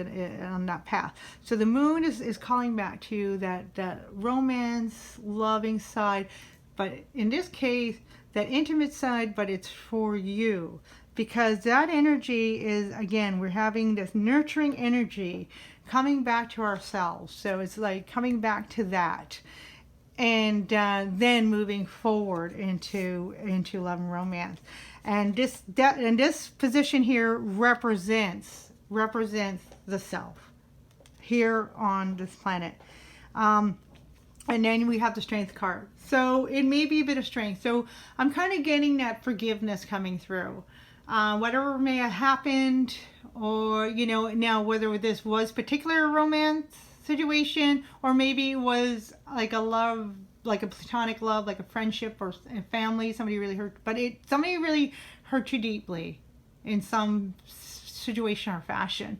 on that path. So the moon is calling back to that romance, loving side, but in this case, that intimate side, but it's for you. Because that energy is, again, we're having this nurturing energy coming back to ourselves. So it's like coming back to that. And then moving forward into love and romance. And this position here represents the self here on this planet. And then we have the strength card. So it may be a bit of strength. So I'm kind of getting that forgiveness coming through. Whatever may have happened, or, you know, now whether this was particular romance situation, or maybe it was like a love, like a platonic love, like a friendship or a family, somebody really hurt, but somebody really hurt you deeply in some situation or fashion.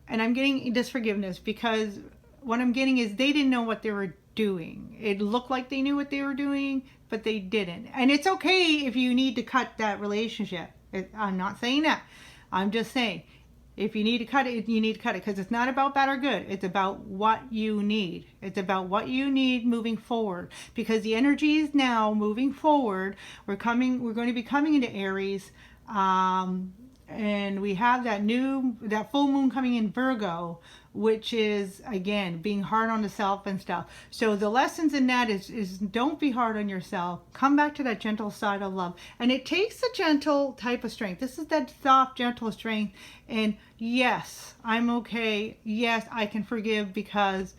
And I'm getting this forgiveness because what I'm getting is they didn't know what they were doing. It looked like they knew what they were doing, but they didn't. And it's okay if you need to cut that relationship. I'm not saying that. I'm just saying, if you need to cut it, you need to cut it, because it's not about bad or good. It's about what you need. It's about what you need moving forward, because the energy is now moving forward. We're going to be coming into Aries, and we have that full moon coming in Virgo, which is, again, being hard on the self and stuff. So the lessons in that is don't be hard on yourself. Come back to that gentle side of love. And it takes a gentle type of strength. This is that soft, gentle strength. And yes, I'm okay. Yes, I can forgive because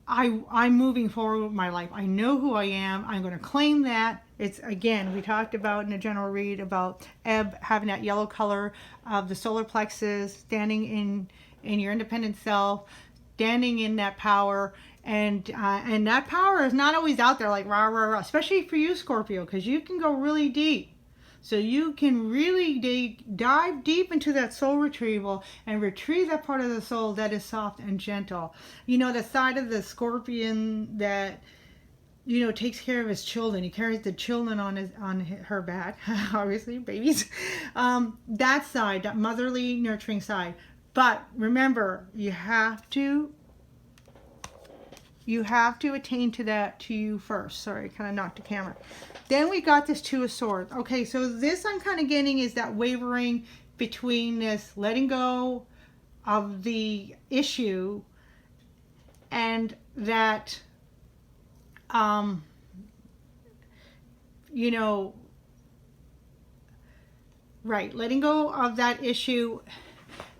I'm moving forward with my life. I know who I am. I'm going to claim that. It's, again, we talked about in a general read about Ebb having that yellow color of the solar plexus, standing in your independent self, standing in that power. And that power is not always out there like rah, rah, rah, especially for you, Scorpio, because you can go really deep. So you can really dive deep into that soul retrieval and retrieve that part of the soul that is soft and gentle. You know, the side of the scorpion that, you know, takes care of his children. He carries the children on her back, obviously, babies. That side, that motherly, nurturing side. But remember, you have to attain to that to you first. Sorry, I kind of knocked the camera. Then we got this Two of Swords. Okay, so this I'm kind of getting is that wavering between this letting go of the issue and that, you know, right, letting go of that issue,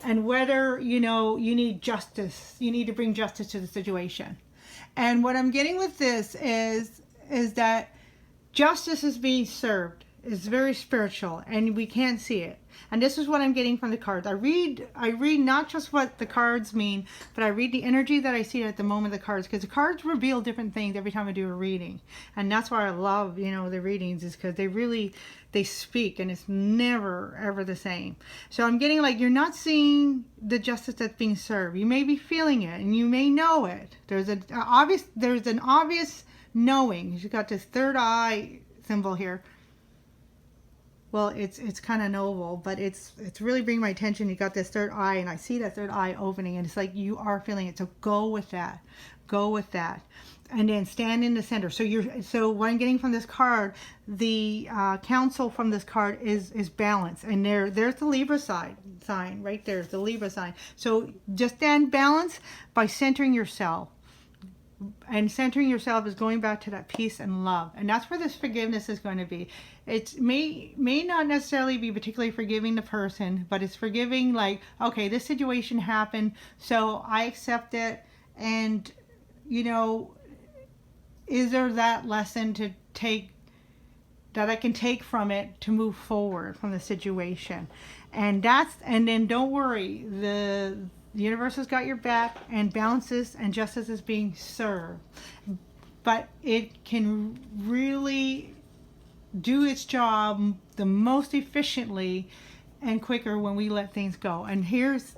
and whether, you know, you need justice. You need to bring justice to the situation. And what I'm getting with this is that justice is being served. is very spiritual, and we can't see it. And this is what I'm getting from the cards. I read not just what the cards mean, but I read the energy that I see at the moment of the cards, because the cards reveal different things every time I do a reading. And that's why I love, you know, the readings, is because they speak, and it's never ever the same. So I'm getting like, you're not seeing the justice that's being served. You may be feeling it, and you may know it. There's an obvious knowing. You've got this third eye symbol here. Well, it's kind of noble, but it's really bringing my attention. You got this third eye, and I see that third eye opening, and it's like you are feeling it. So go with that, and then stand in the center. So what I'm getting from this card, the counsel from this card is balance, and there's the Libra sign right there. The Libra sign. So just stand balance by centering yourself. And centering yourself is going back to that peace and love. And that's where this forgiveness is going to be. It may not necessarily be particularly forgiving the person, but it's forgiving like, okay, this situation happened, so I accept it. And, you know, is there that lesson to take, that I can take from it to move forward from the situation? And then don't worry, the universe has got your back, and balances and justice is being served. But it can really do its job the most efficiently and quicker when we let things go. And here is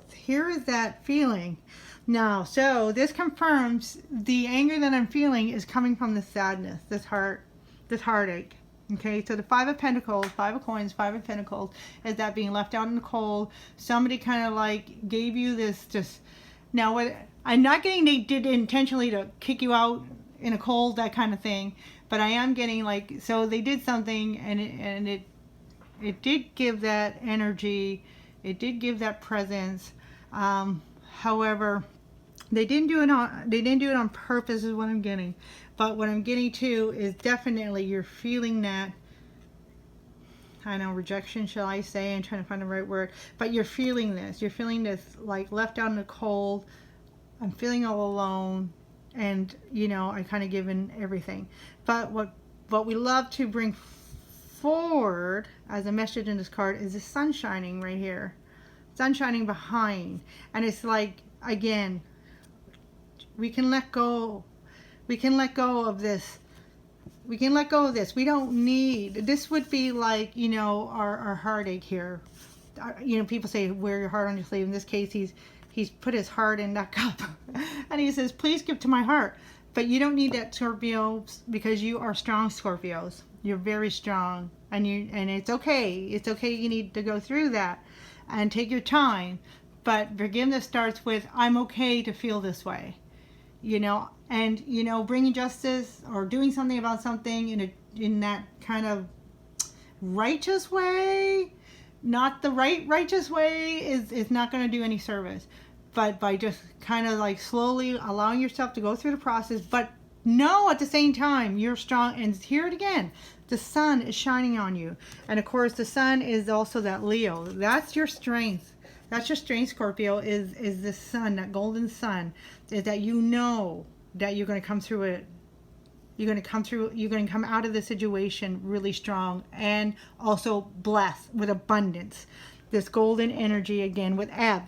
that feeling now. So this confirms the anger that I'm feeling is coming from the sadness, this heartache. Okay, so the Five of Pentacles, Five of Coins, Five of Pentacles is that being left out in the cold. Somebody kind of like gave you this just, now what, I'm not getting they did intentionally to kick you out in a cold, that kind of thing, but I am getting like, so they did something, and it did give that energy, it did give that presence. However, they didn't do it on purpose is what I'm getting. But what I'm getting to is definitely you're feeling that, I know, rejection, shall I say? I'm trying to find the right word. But you're feeling this. You're feeling this like left out in the cold. I'm feeling all alone. And, you know, I kind of given everything. But what we love to bring forward as a message in this card is the sun shining right here. Sun shining behind. And it's like, again, we can let go. We can let go of this. We can let go of this. We don't need, this would be like, you know, our heartache here. You know, people say, wear your heart on your sleeve. In this case, he's put his heart in that cup. And he says, please give to my heart. But you don't need that, Scorpios, because you are strong, Scorpios. You're very strong. And it's okay. It's okay. You need to go through that and take your time. But forgiveness starts with, I'm okay to feel this way. You know, and, you know, bringing justice or doing something about something in that kind of righteous way, not the righteous way, is not going to do any service. But by just kind of like slowly allowing yourself to go through the process, but know at the same time you're strong. And hear it again, the sun is shining on you. And of course the sun is also that Leo. That's your strength. That's your strength, Scorpio, is the sun, that golden sun, is that you know that you're going to come through it. You're going to come out of the situation really strong and also blessed with abundance. This golden energy, again, with Ebb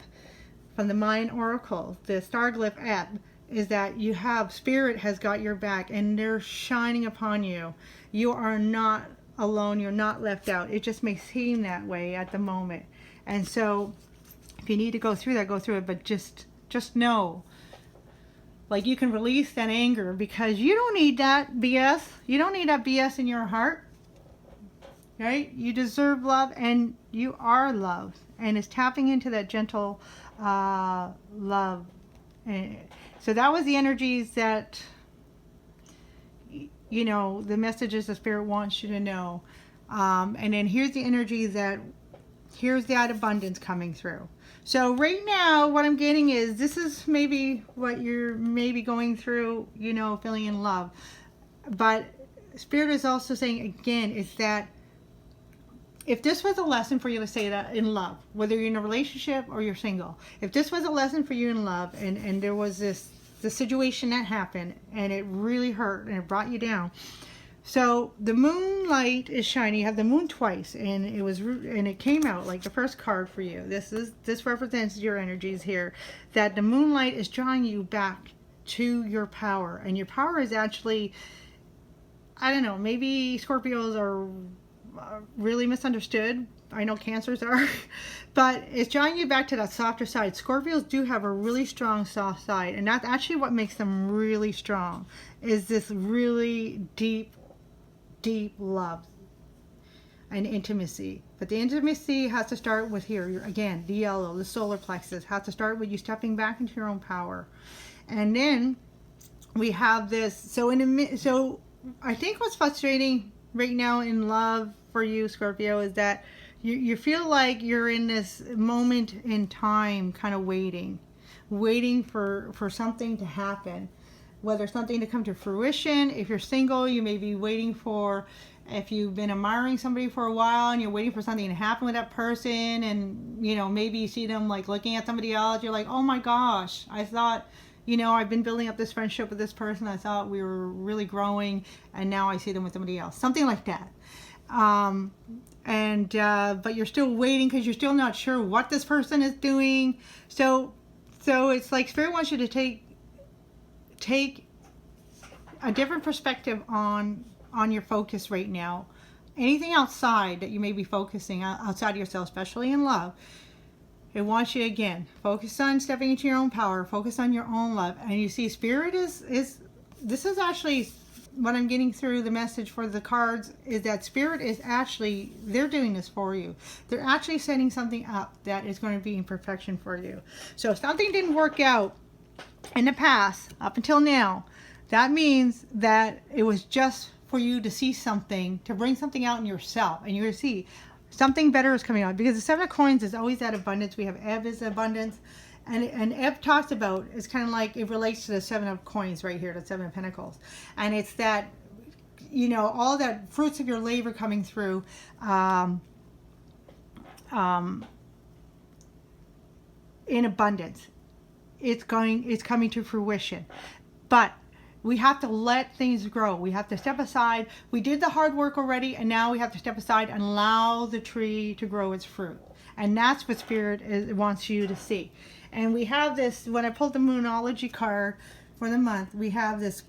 from the Mayan Oracle, the star glyph Ebb, is that you have, Spirit has got your back, and they're shining upon you. You are not alone. You're not left out. It just may seem that way at the moment. And so if you need to go through that, go through it, but just know, like, you can release that anger, because you don't need that BS. You don't need that BS in your heart, right? You deserve love, and you are loved, and it's tapping into that gentle love. So that was the energies that, you know, the messages the Spirit wants you to know. And then here's the energy that, here's that abundance coming through. So right now, what I'm getting is, this is maybe what you're maybe going through, you know, feeling in love. But Spirit is also saying, again, is that if this was a lesson for you to say that in love, whether you're in a relationship or you're single, if this was a lesson for you in love, and there was the situation that happened, and it really hurt, and it brought you down, So the moonlight is shining. You have the moon twice, and it came out like the first card for you. This represents your energies here, that the moonlight is drawing you back to your power, and your power is actually, I don't know, maybe Scorpios are really misunderstood. I know Cancers are, but it's drawing you back to that softer side. Scorpios do have a really strong soft side, and that's actually what makes them really strong, is this really deep love and intimacy. But the intimacy has to start with here, again, the yellow, the solar plexus, has to start with you stepping back into your own power. And then we have this, so I think what's frustrating right now in love for you, Scorpio, is that you feel like you're in this moment in time, kind of waiting for something to happen, whether something to come to fruition. If you're single, you may be waiting for, if you've been admiring somebody for a while and you're waiting for something to happen with that person, and maybe you see them like looking at somebody else, you're like, oh my gosh, I thought, I've been building up this friendship with this person, I thought we were really growing, and now I see them with somebody else, something like that. But you're still waiting because you're still not sure what this person is doing. So it's like Spirit wants you to take a different perspective on your focus right now. Anything outside that you may be focusing outside of yourself, especially in love, it wants you, again, focus on stepping into your own power, focus on your own love. And you see, Spirit is this is actually what I'm getting through the message for the cards, is that Spirit is actually, they're doing this for you. They're actually setting something up that is going to be in perfection for you. So if something didn't work out in the past, up until now, that means that it was just for you to see something, to bring something out in yourself, and you're going to see something better is coming out. Because the Seven of Coins is always that abundance. We have Ebb is abundance. And Ebb talks about, it's kind of like, it relates to the Seven of Coins right here, the Seven of Pentacles. And it's that, all that fruits of your labor coming through, in abundance. It's coming to fruition. But we have to let things grow. We have to step aside. We did the hard work already, and now we have to step aside and allow the tree to grow its fruit. And that's what Spirit wants you to see. And we have this, when I pulled the Moonology card for the month, we have this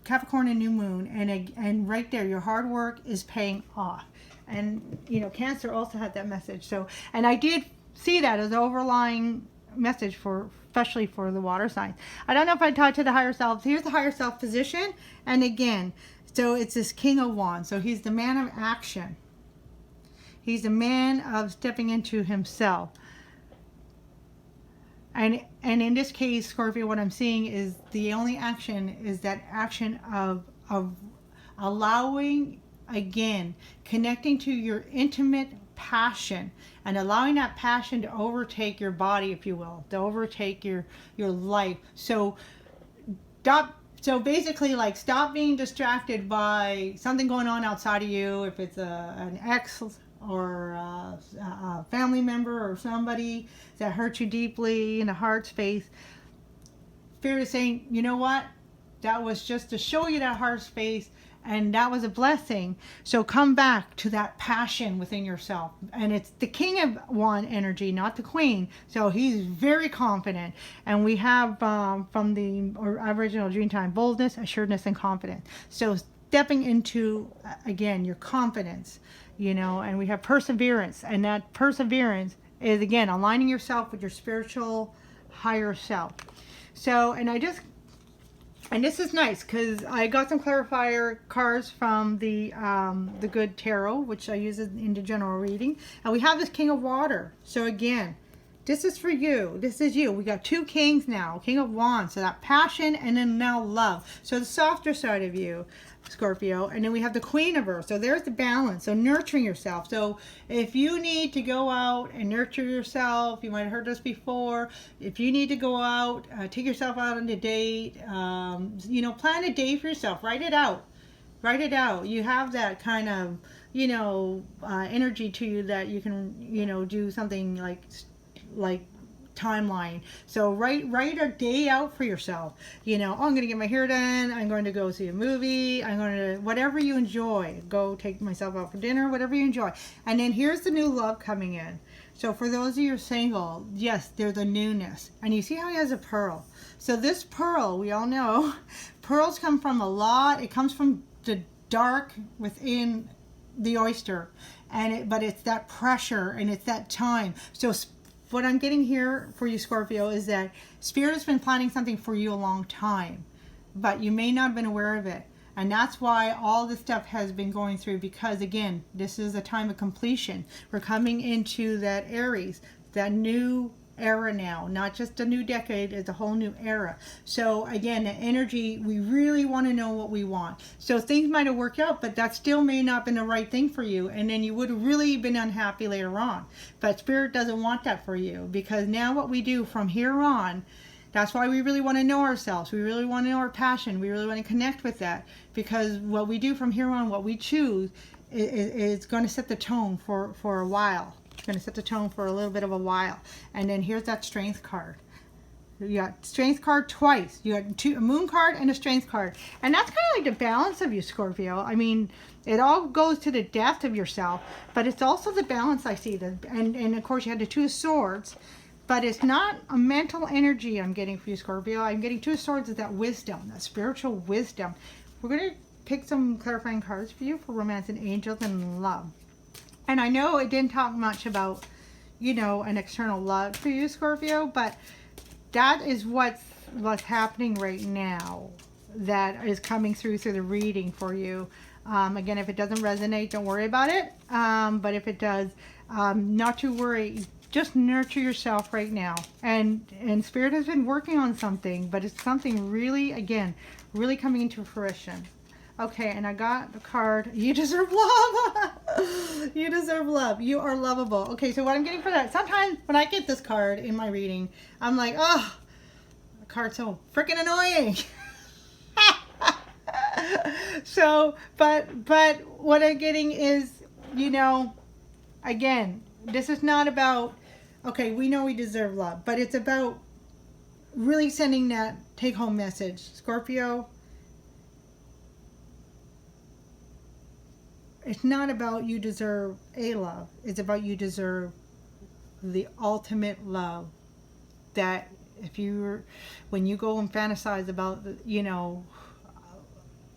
Capricorn and New Moon, and right there, your hard work is paying off. And, Cancer also had that message. So, and I did see that as an overlying message especially for the water signs. I don't know if I talked to the higher self. Here's the higher self position. And again, so it's this King of Wands. So he's the man of action. He's the man of stepping into himself. And in this case, Scorpio, what I'm seeing is the only action is that action of allowing, again, connecting to your intimate passion, and allowing that passion to overtake your body, if you will, to overtake your life. So basically, like, stop being distracted by something going on outside of you. If it's an ex or a family member or somebody that hurt you deeply in the heart space, Spirit is saying, you know what? That was just to show you that heart space, and that was a blessing. So come back to that passion within yourself. And it's the King of Wand energy, not the Queen. So he's very confident. And we have from the Aboriginal Dreamtime, boldness, assuredness, and confidence. So stepping into, again, your confidence, and we have perseverance. And that perseverance is, again, aligning yourself with your spiritual higher self. So, and this is nice because I got some clarifier cards from the Good Tarot, which I use in the general reading. And we have this King of Water. So again, this is for you. This is you. We got two kings now. King of Wands. So that passion, and then now love. So the softer side of you, Scorpio. And then we have the Queen of Earth. So there's the balance. So nurturing yourself. So if you need to go out and nurture yourself, you might have heard this before. If you need to go out, take yourself out on a date, plan a day for yourself. Write it out. Write it out. You have that kind of, energy to you that you can, do something like timeline. So write a day out for yourself. You know, oh, I'm going to get my hair done. I'm going to go see a movie. I'm going to, whatever you enjoy, go take myself out for dinner, whatever you enjoy. And then here's the new love coming in. So for those of you who are single, yes, there's a newness. And you see how he has a pearl. So this pearl, we all know, pearls come from a lot. It comes from the dark within the oyster. But it's that pressure and it's that time. So what I'm getting here for you, Scorpio, is that Spirit has been planning something for you a long time, but you may not have been aware of it. And that's why all this stuff has been going through, because again, this is a time of completion. We're coming into that Aries, that new era now, not just a new decade, it's a whole new era. So again, the energy, we really want to know what we want. So things might have worked out, but that still may not have been the right thing for you, and then you would have really been unhappy later on. But Spirit doesn't want that for you, because now what we do from here on, that's why we really want to know ourselves. We really want to know our passion. We really want to connect with that, because what we do from here on, what we choose, is going to set the tone for a while. It's going to set the tone for a little bit of a while. And then here's that Strength card. You got Strength card twice. You got a Moon card and a Strength card. And that's kind of like the balance of you, Scorpio. I mean, it all goes to the depth of yourself, but it's also the balance I see. And of course, you had the Two of Swords. But it's not a mental energy I'm getting for you, Scorpio. I'm getting Two of Swords is that wisdom, that spiritual wisdom. We're going to pick some clarifying cards for you for romance and angels and love. And I know it didn't talk much about, you know, an external love for you, Scorpio, but that is what's happening right now that is coming through the reading for you. Again, if it doesn't resonate, don't worry about it. But if it does, not to worry. Just nurture yourself right now. And Spirit has been working on something, but it's something really, again, really coming into fruition. Okay, and I got the card. You deserve love. You deserve love. You are lovable. Okay, so what I'm getting for that, sometimes when I get this card in my reading, I'm like, oh, the card's so freaking annoying. So, but what I'm getting is, you know, again, this is not about, okay, we know we deserve love, but it's about really sending that take-home message. Scorpio, it's not about you deserve a love. It's about you deserve the ultimate love. That when you go and fantasize about, you know,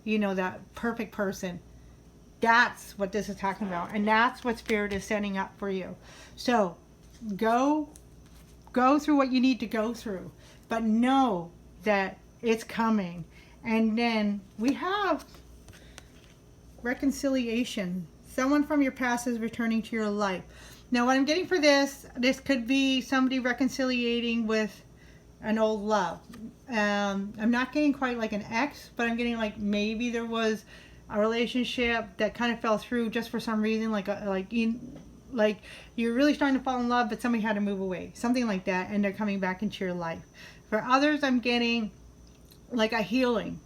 that perfect person, that's what this is talking about. And that's what Spirit is setting up for you. So go through what you need to go through, but know that it's coming. And then we have reconciliation. Someone from your past is returning to your life. Now what I'm getting for this could be somebody reconciliating with an old love. I'm not getting quite like an ex, but I'm getting like maybe there was a relationship that kind of fell through just for some reason, like you're really starting to fall in love, but somebody had to move away, something like that, and they're coming back into your life. For others, I'm getting like a healing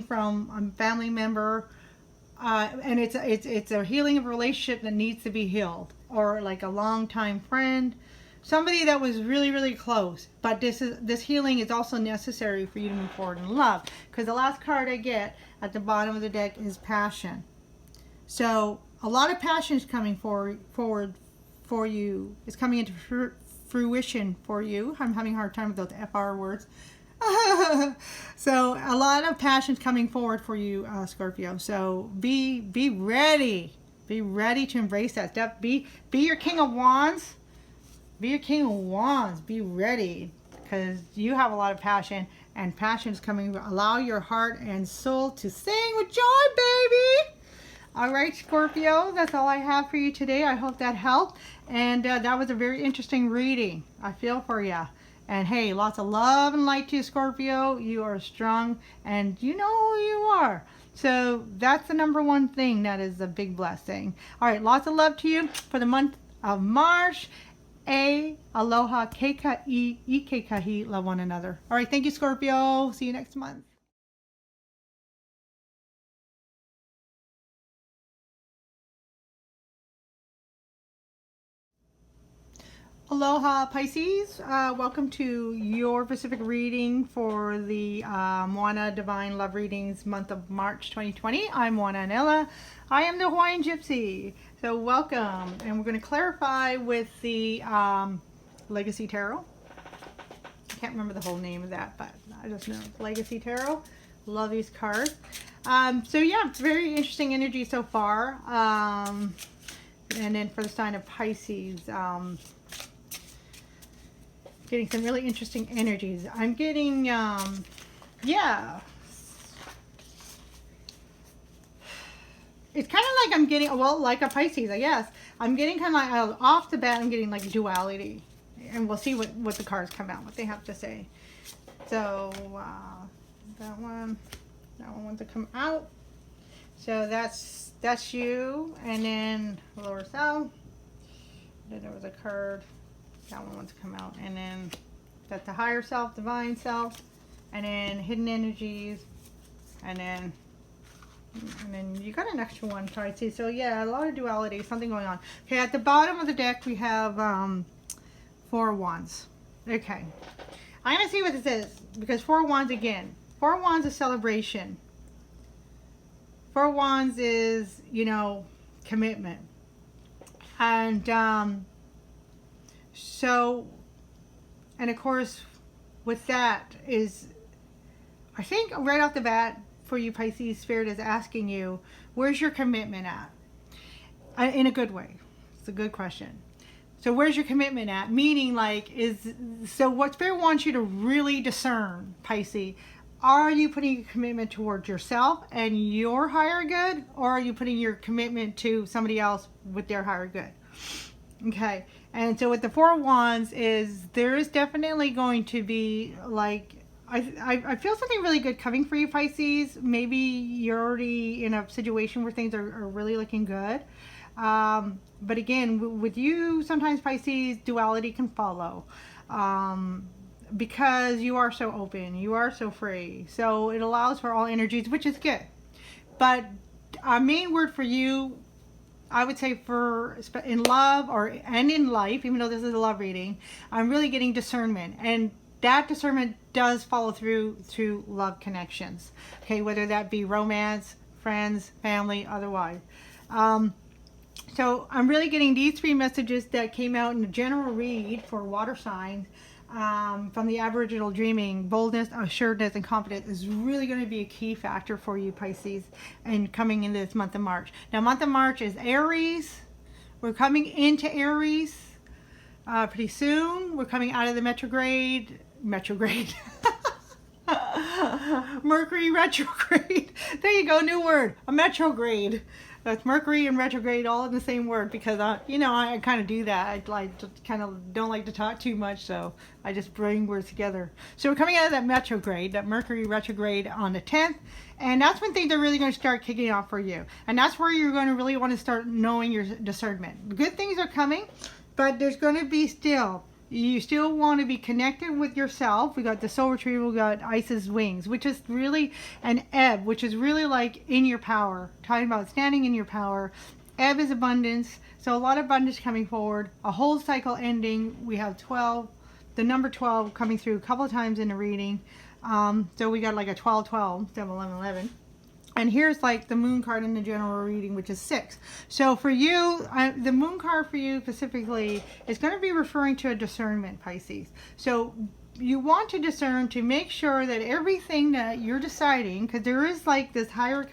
from a family member, and it's a healing of a relationship that needs to be healed, or like a longtime friend, somebody that was really, really close. But this healing is also necessary for you to move forward in love, because the last card I get at the bottom of the deck is passion. So a lot of passion is coming forward for you. It's coming into fruition for you. I'm having a hard time with those FR words. So a lot of passion is coming forward for you, Scorpio. So be ready. Be ready to embrace that step. Be your King of Wands. Be your King of Wands. Be ready, because you have a lot of passion, and passion is coming. Allow your heart and soul to sing with joy, baby. All right, Scorpio, that's all I have for you today. I hope that helped. And that was a very interesting reading. I feel for you. And hey, lots of love and light to you, Scorpio. You are strong, and you know who you are. So that's the number one thing. That is a big blessing. All right, lots of love to you for the month of March. Aloha, keika'i, ikaikahi, love one another. All right, thank you, Scorpio. See you next month. Aloha Pisces, welcome to your Pacific reading for the Moana Divine Love Readings month of March 2020. I'm Moana Anela. I am the Hawaiian Gypsy. So welcome, and we're going to clarify with the Legacy Tarot. I can't remember the whole name of that, but I just know Legacy Tarot. Love these cards. So yeah, it's very interesting energy so far. And then for the sign of Pisces, getting some really interesting energies. I'm getting, yeah. It's kind of like I'm getting, well, like a Pisces, I guess. I'm getting kind of like, off the bat, I'm getting like duality. And we'll see what the cards come out, what they have to say. So, that one wants to come out. So that's you. And then lower south. Then there was a card. That one wants to come out. And then that's the higher self, divine self. And then hidden energies. And then you got an extra one, Pisces. So yeah, a lot of duality, something going on. Okay, at the bottom of the deck we have 4 wands. Okay. I'm going to see what this is. Because 4 wands again. 4 wands is celebration. 4 wands is, you know, commitment. And so, and of course, with that is, I think right off the bat for you Pisces, Spirit is asking you, where's your commitment at? In a good way. It's a good question. So where's your commitment at? Meaning like, so what Spirit wants you to really discern, Pisces, are you putting a commitment towards yourself and your higher good? Or are you putting your commitment to somebody else with their higher good? Okay. And so with the 4 wands is there is definitely going to be like, I feel something really good coming for you Pisces. Maybe you're already in a situation where things are really looking good. But again, with you sometimes Pisces, duality can follow. Because you are so open, you are so free. So it allows for all energies, which is good. But our main word for you, I would say for in love and in life, even though this is a love reading, I'm really getting discernment, and that discernment does follow through to love connections. Okay, whether that be romance, friends, family, otherwise. So I'm really getting these 3 messages that came out in the general read for water signs. From the Aboriginal dreaming, boldness, assuredness, and confidence is really going to be a key factor for you Pisces and coming into this month of March. Now month of March is Aries. We're coming into Aries pretty soon. We're coming out of the retrograde. Mercury retrograde. There you go, new word, a retrograde. That's Mercury and retrograde all in the same word because, you know, I kind of do that. I kind of don't like to talk too much, so I just bring words together. So we're coming out of that retrograde, that Mercury retrograde on the 10th, and that's when things are really going to start kicking off for you. And that's where you're going to really want to start knowing your discernment. Good things are coming, but there's going to be you still want to be connected with yourself. We got the soul retrieval, we got Ice's wings, which is really an ebb, which is really like in your power. Talking about standing in your power. Ebb is abundance. So a lot of abundance coming forward. A whole cycle ending. We have 12, the number 12 coming through a couple of times in the reading. So we got like a 12-12 instead of 11-11. And here's like the moon card in the general reading, which is 6. So for you, the moon card for you specifically is going to be referring to a discernment, Pisces. So you want to discern to make sure that everything that you're deciding, because there is like this higher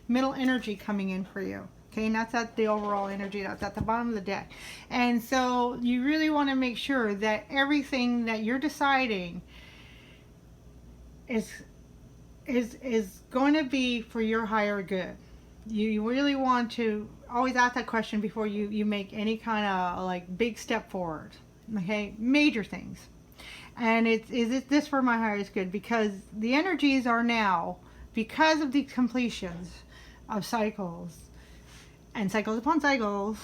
middle energy coming in for you. Okay, and that's at the overall energy, that's at the bottom of the deck. And so you really want to make sure that everything that you're deciding is going to be for your higher good. You really want to always ask that question before you make any kind of like big step forward. Okay, major things. And is this for my highest good? Because the energies are now, because of the completions of cycles and cycles upon cycles,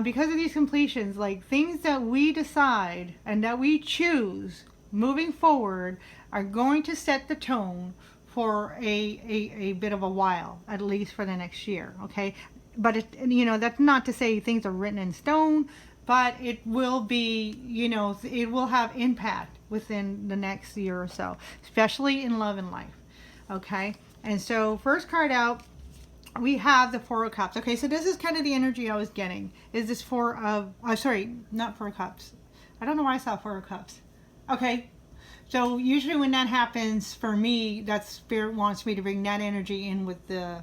because of these completions, like things that we decide and that we choose moving forward are going to set the tone for a bit of a while, at least for the next year. Okay, but you know, that's not to say things are written in stone, but it will be, you know, it will have impact within the next year or so, especially in love and life. Okay, and so first card out, we have the Four of Cups. Okay, so this is kind of the energy I was getting. Is this Four of, sorry, not Four of Cups. I don't know why I saw Four of Cups. Okay, so usually when that happens for me, that Spirit wants me to bring that energy in with the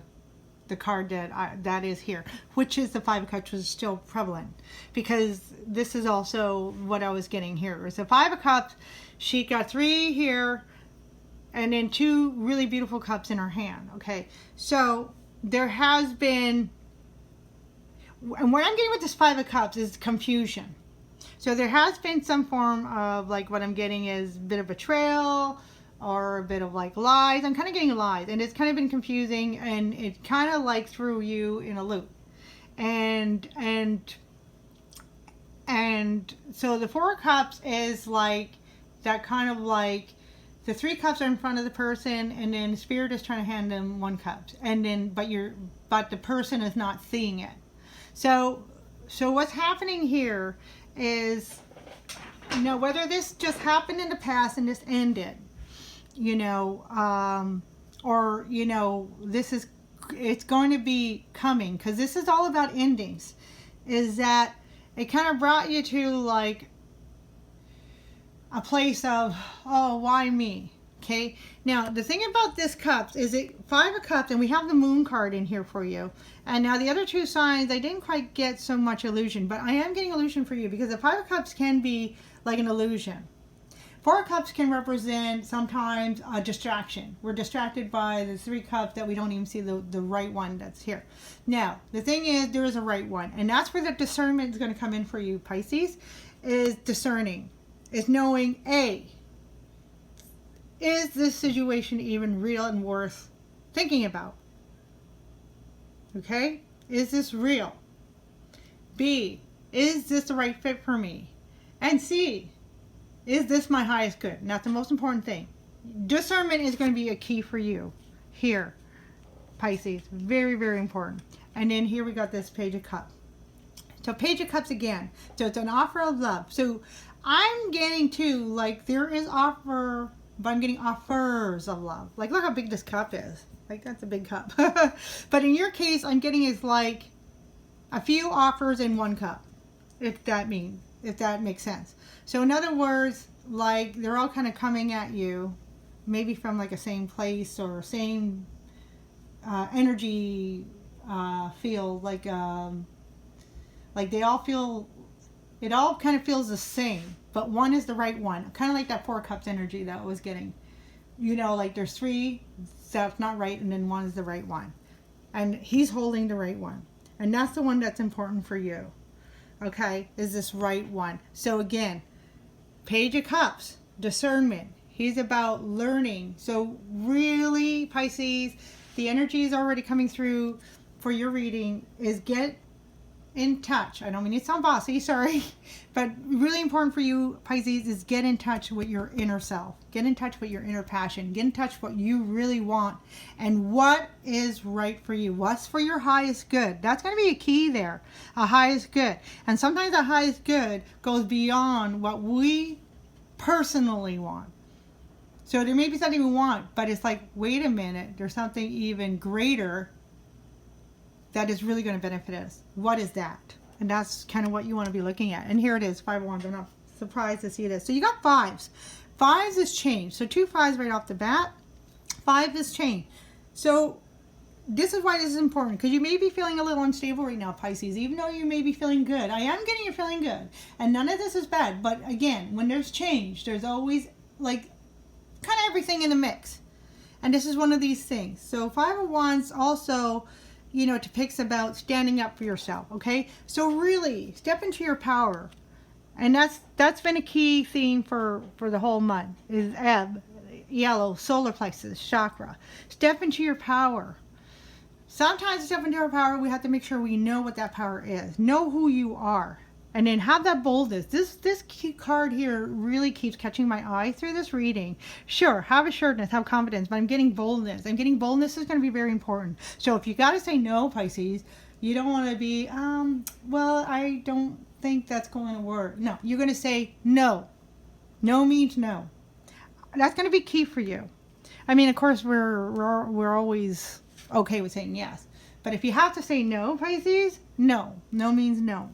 card that is here, which is the Five of Cups, which is still prevalent, because this is also what I was getting here. Is the Five of Cups. She got 3 here, and then 2 really beautiful cups in her hand. Okay, so there has been, and what I'm getting with this Five of Cups is confusion. So there has been some form of, like, what I'm getting is a bit of betrayal or a bit of like lies. I'm kind of getting lies, and it's kind of been confusing, and it kind of like threw you in a loop. And so the Four of Cups is like that, kind of like the 3 cups are in front of the person, and then Spirit is trying to hand them 1 cup, and then but the person is not seeing it. So what's happening here is, you know, whether this just happened in the past and this ended, you know, or, you know, it's going to be coming, because this is all about endings, is that it kind of brought you to like a place of, oh, why me? Okay, now the thing about this cups is it 5 of Cups, and we have the Moon card in here for you. And now the other 2 signs, I didn't quite get so much illusion, but I am getting illusion for you, because the 5 of Cups can be like an illusion. 4 of Cups can represent sometimes a distraction. We're distracted by the 3 cups that we don't even see the right one that's here. Now, the thing is, there is a right one, and that's where the discernment is going to come in for you, Pisces, is discerning. Is knowing, A, is this situation even real and worth thinking about? Okay? Is this real? B, is this the right fit for me? And C, is this my highest good? And that's the most important thing. Discernment is going to be a key for you here, Pisces. Very, very important. And then here we got this Page of Cups. So Page of Cups again. So it's an offer of love. So I'm getting too, like, there is offer, but I'm getting offers of love. Like, look how big this cup is. Like, that's a big cup. But in your case, I'm getting is like a few offers in 1 cup, if that makes sense. So in other words, like, they're all kind of coming at you, maybe from like a same place or same energy field, like they all feel, it all kind of feels the same, but one is the right one. Kind of like that 4 cups energy that I was getting. You know, like there's 3 that's not right, and then 1 is the right one. And he's holding the right one. And that's the one that's important for you. Okay, is this right one. So again, Page of Cups, discernment. He's about learning. So really, Pisces, the energy is already coming through for your reading, is get in touch. I don't mean to sound bossy, sorry. But really important for you, Pisces, is get in touch with your inner self. Get in touch with your inner passion. Get in touch with what you really want and what is right for you. What's for your highest good. That's going to be a key there. A highest good. And sometimes the highest good goes beyond what we personally want. So there may be something we want, but it's like, wait a minute, there's something even greater that is really going to benefit us. What is that? And that's kind of what you want to be looking at. And here it is, 5 of Wands. I'm not surprised to see this. So you got 5s. 5s is change. So 2 5s right off the bat. 5 is change. So this is why this is important, because you may be feeling a little unstable right now, Pisces, even though you may be feeling good. I am getting you feeling good. And none of this is bad. But again, when there's change, there's always like kind of everything in the mix. And this is one of these things. So 5 of Wands also, you know, depicts about standing up for yourself, okay? So really, step into your power. And that's been a key theme for the whole month, is ebb, yellow, solar plexus, chakra. Step into your power. Sometimes to step into our power, we have to make sure we know what that power is. Know who you are. And then have that boldness. This key card here really keeps catching my eye through this reading. Sure, have assuredness, have confidence, but I'm getting boldness. I'm getting boldness is going to be very important. So if you got to say no, Pisces, you don't want to be, well, I don't think that's going to work. No, you're going to say no. No means no. That's going to be key for you. I mean, of course, we're always okay with saying yes. But if you have to say no, Pisces, no. No means no.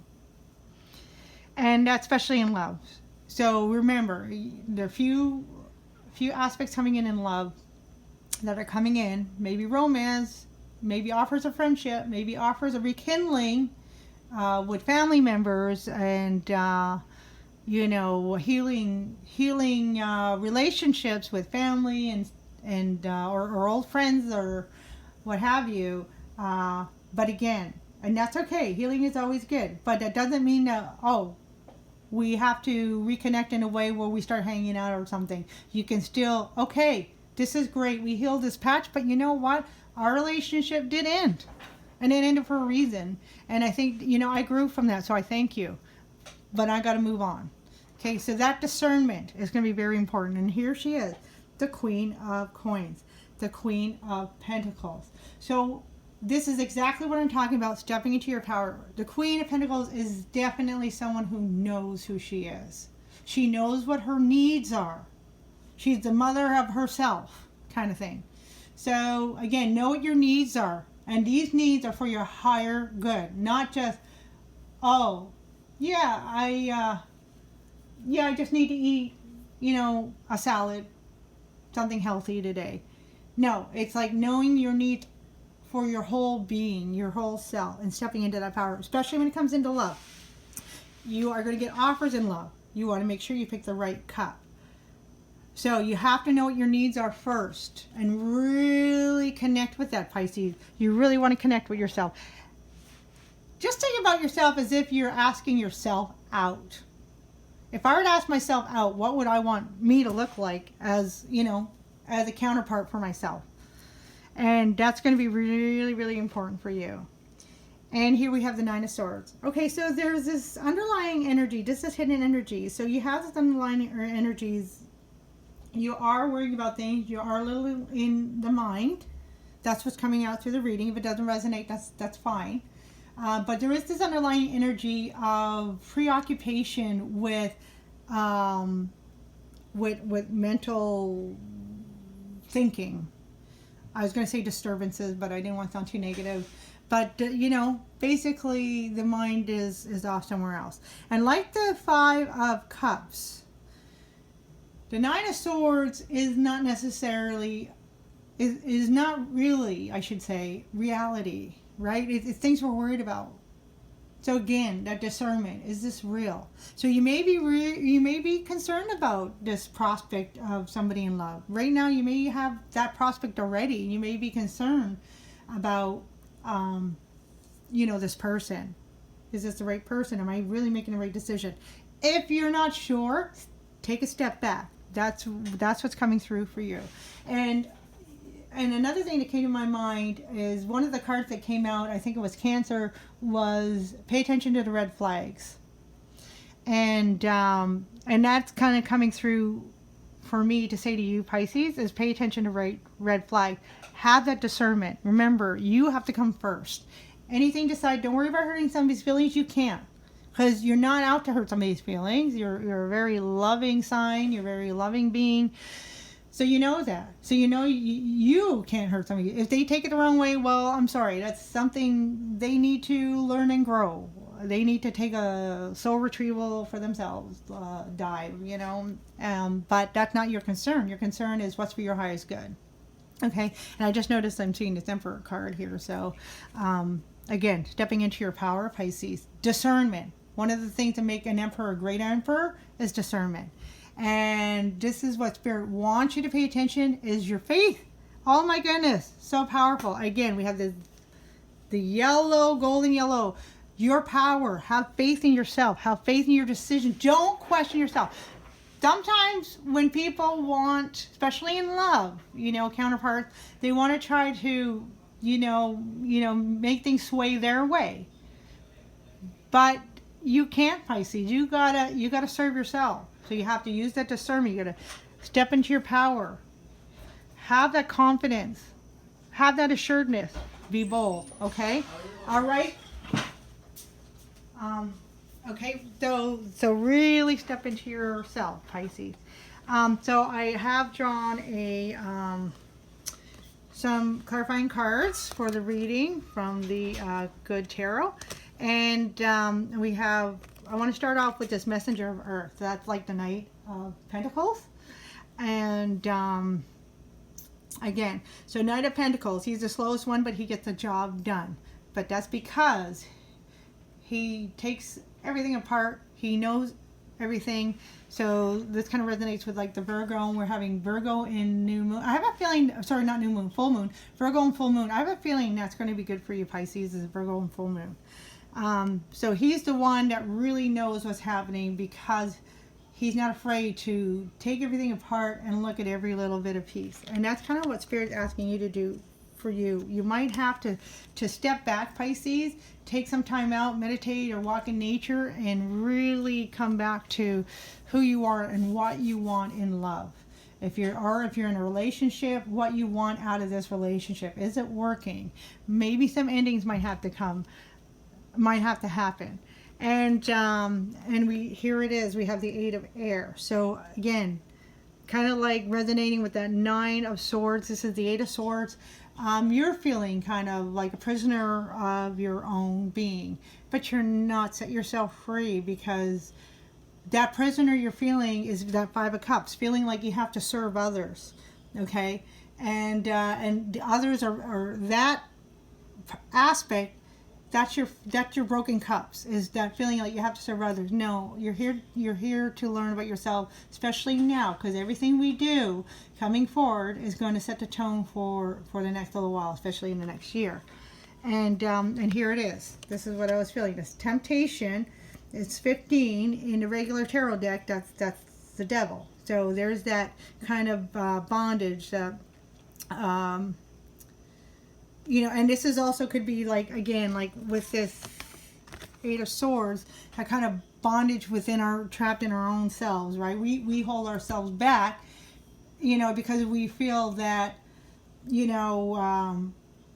And that's especially in love. So remember, there are few aspects coming in love that are coming in. Maybe romance, maybe offers of friendship, maybe offers of rekindling with family members, and healing relationships with family and or old friends or what have you. But again, and that's okay. Healing is always good, but that doesn't mean that we have to reconnect in a way where we start hanging out or something. You can still, okay, this is great. We healed this patch, but you know what? Our relationship did end. And it ended for a reason. And I think, I grew from that, so I thank you. But I got to move on. Okay, so that discernment is going to be very important. And here she is, the Queen of Coins, the Queen of Pentacles. So this is exactly what I'm talking about, stepping into your power. The Queen of Pentacles is definitely someone who knows who she is. She knows what her needs are. She's the mother of herself, kind of thing. So, again, know what your needs are. And these needs are for your higher good. Not just, I just need to eat, a salad, something healthy today. No, it's like knowing your needs for your whole being, your whole self, and stepping into that power, especially when it comes into love. You are going to get offers in love. You want to make sure you pick the right cup. So you have to know what your needs are first and really connect with that, Pisces. You really want to connect with yourself. Just think about yourself as if you're asking yourself out. If I were to ask myself out, what would I want me to look like as a counterpart for myself? And that's going to be really, really important for you. And here we have the Nine of Swords. Okay, so there's this underlying energy. This is hidden energy. So you have this underlying energies. You are worrying about things. You are a little in the mind. That's what's coming out through the reading. If it doesn't resonate, that's fine. But there is this underlying energy of preoccupation with mental thinking. I was going to say disturbances, but I didn't want to sound too negative. But, basically the mind is off somewhere else. And like the Five of Cups, the Nine of Swords is not necessarily, is not really, I should say, reality, right? It's things we're worried about. So again, that discernment, is this real? So you may be concerned about this prospect of somebody in love. Right now, you may have that prospect already. You may be concerned about, this person. Is this the right person? Am I really making the right decision? If you're not sure, take a step back. That's what's coming through for you. And another thing that came to my mind is one of the cards that came out, I think it was Cancer, was pay attention to the red flags. And that's kind of coming through for me to say to you, Pisces, is pay attention to red flag. Have that discernment. Remember, you have to come first. Anything decide, don't worry about hurting somebody's feelings, you can't. Because you're not out to hurt somebody's feelings. You're a very loving sign. You're a very loving being. So you know that. So you can't hurt somebody. If they take it the wrong way, well, I'm sorry. That's something they need to learn and grow. They need to take a soul retrieval for themselves, dive, But that's not your concern. Your concern is what's for your highest good. Okay? And I just noticed I'm seeing this Emperor card here. So, again, stepping into your power, Pisces. Discernment. One of the things that make an emperor a great emperor is discernment. And this is what Spirit wants you to pay attention, is your faith. Oh my goodness, so powerful. Again, we have the yellow, golden yellow. Your power. Have faith in yourself. Have faith in your decision. Don't question yourself. Sometimes when people want, especially in love, counterparts, they want to try to, make things sway their way. But you can't, Pisces. You gotta serve yourself. So you have to use that discernment. You gotta step into your power. Have that confidence. Have that assuredness. Be bold. Okay? All right? Okay, so really step into yourself, Pisces. So I have drawn some clarifying cards for the reading from the Good Tarot, and I want to start off with this Messenger of Earth. That's like the Knight of Pentacles, and again, so Knight of Pentacles. He's the slowest one, but he gets the job done. But that's because he takes everything apart. He knows everything. So this kind of resonates with like the Virgo, and we're having Virgo in new moon. I have a feeling, sorry, not new moon, full moon. Virgo and full moon. I have a feeling that's going to be good for you, Pisces, is Virgo and full moon. So he's the one that really knows what's happening because he's not afraid to take everything apart and look at every little bit of piece. And that's kind of what Spirit's asking you to do for you. You might have to step back, Pisces, take some time out, meditate or walk in nature, and really come back to who you are and what you want in love. If you're in a relationship, what you want out of this relationship. Is it working? Maybe some endings might have to happen. And here it is. We have the Eight of Air. So again, kind of like resonating with that Nine of Swords. This is the Eight of Swords. You're feeling kind of like a prisoner of your own being, but you're not. Set yourself free, because that prisoner you're feeling is that Five of Cups, feeling like you have to serve others, okay? And the others are that aspect. That's your broken cups, is that feeling like you have to serve others. No, you're here to learn about yourself, especially now, because everything we do coming forward is going to set the tone for the next little while, especially in the next year. And here it is. This is what I was feeling. This temptation. It's 15 in the regular tarot deck. That's the devil. So there's that kind of bondage that. And this is also could be like, again, like with this Eight of Swords, that kind of bondage trapped in our own selves, right? We hold ourselves back, because we feel that,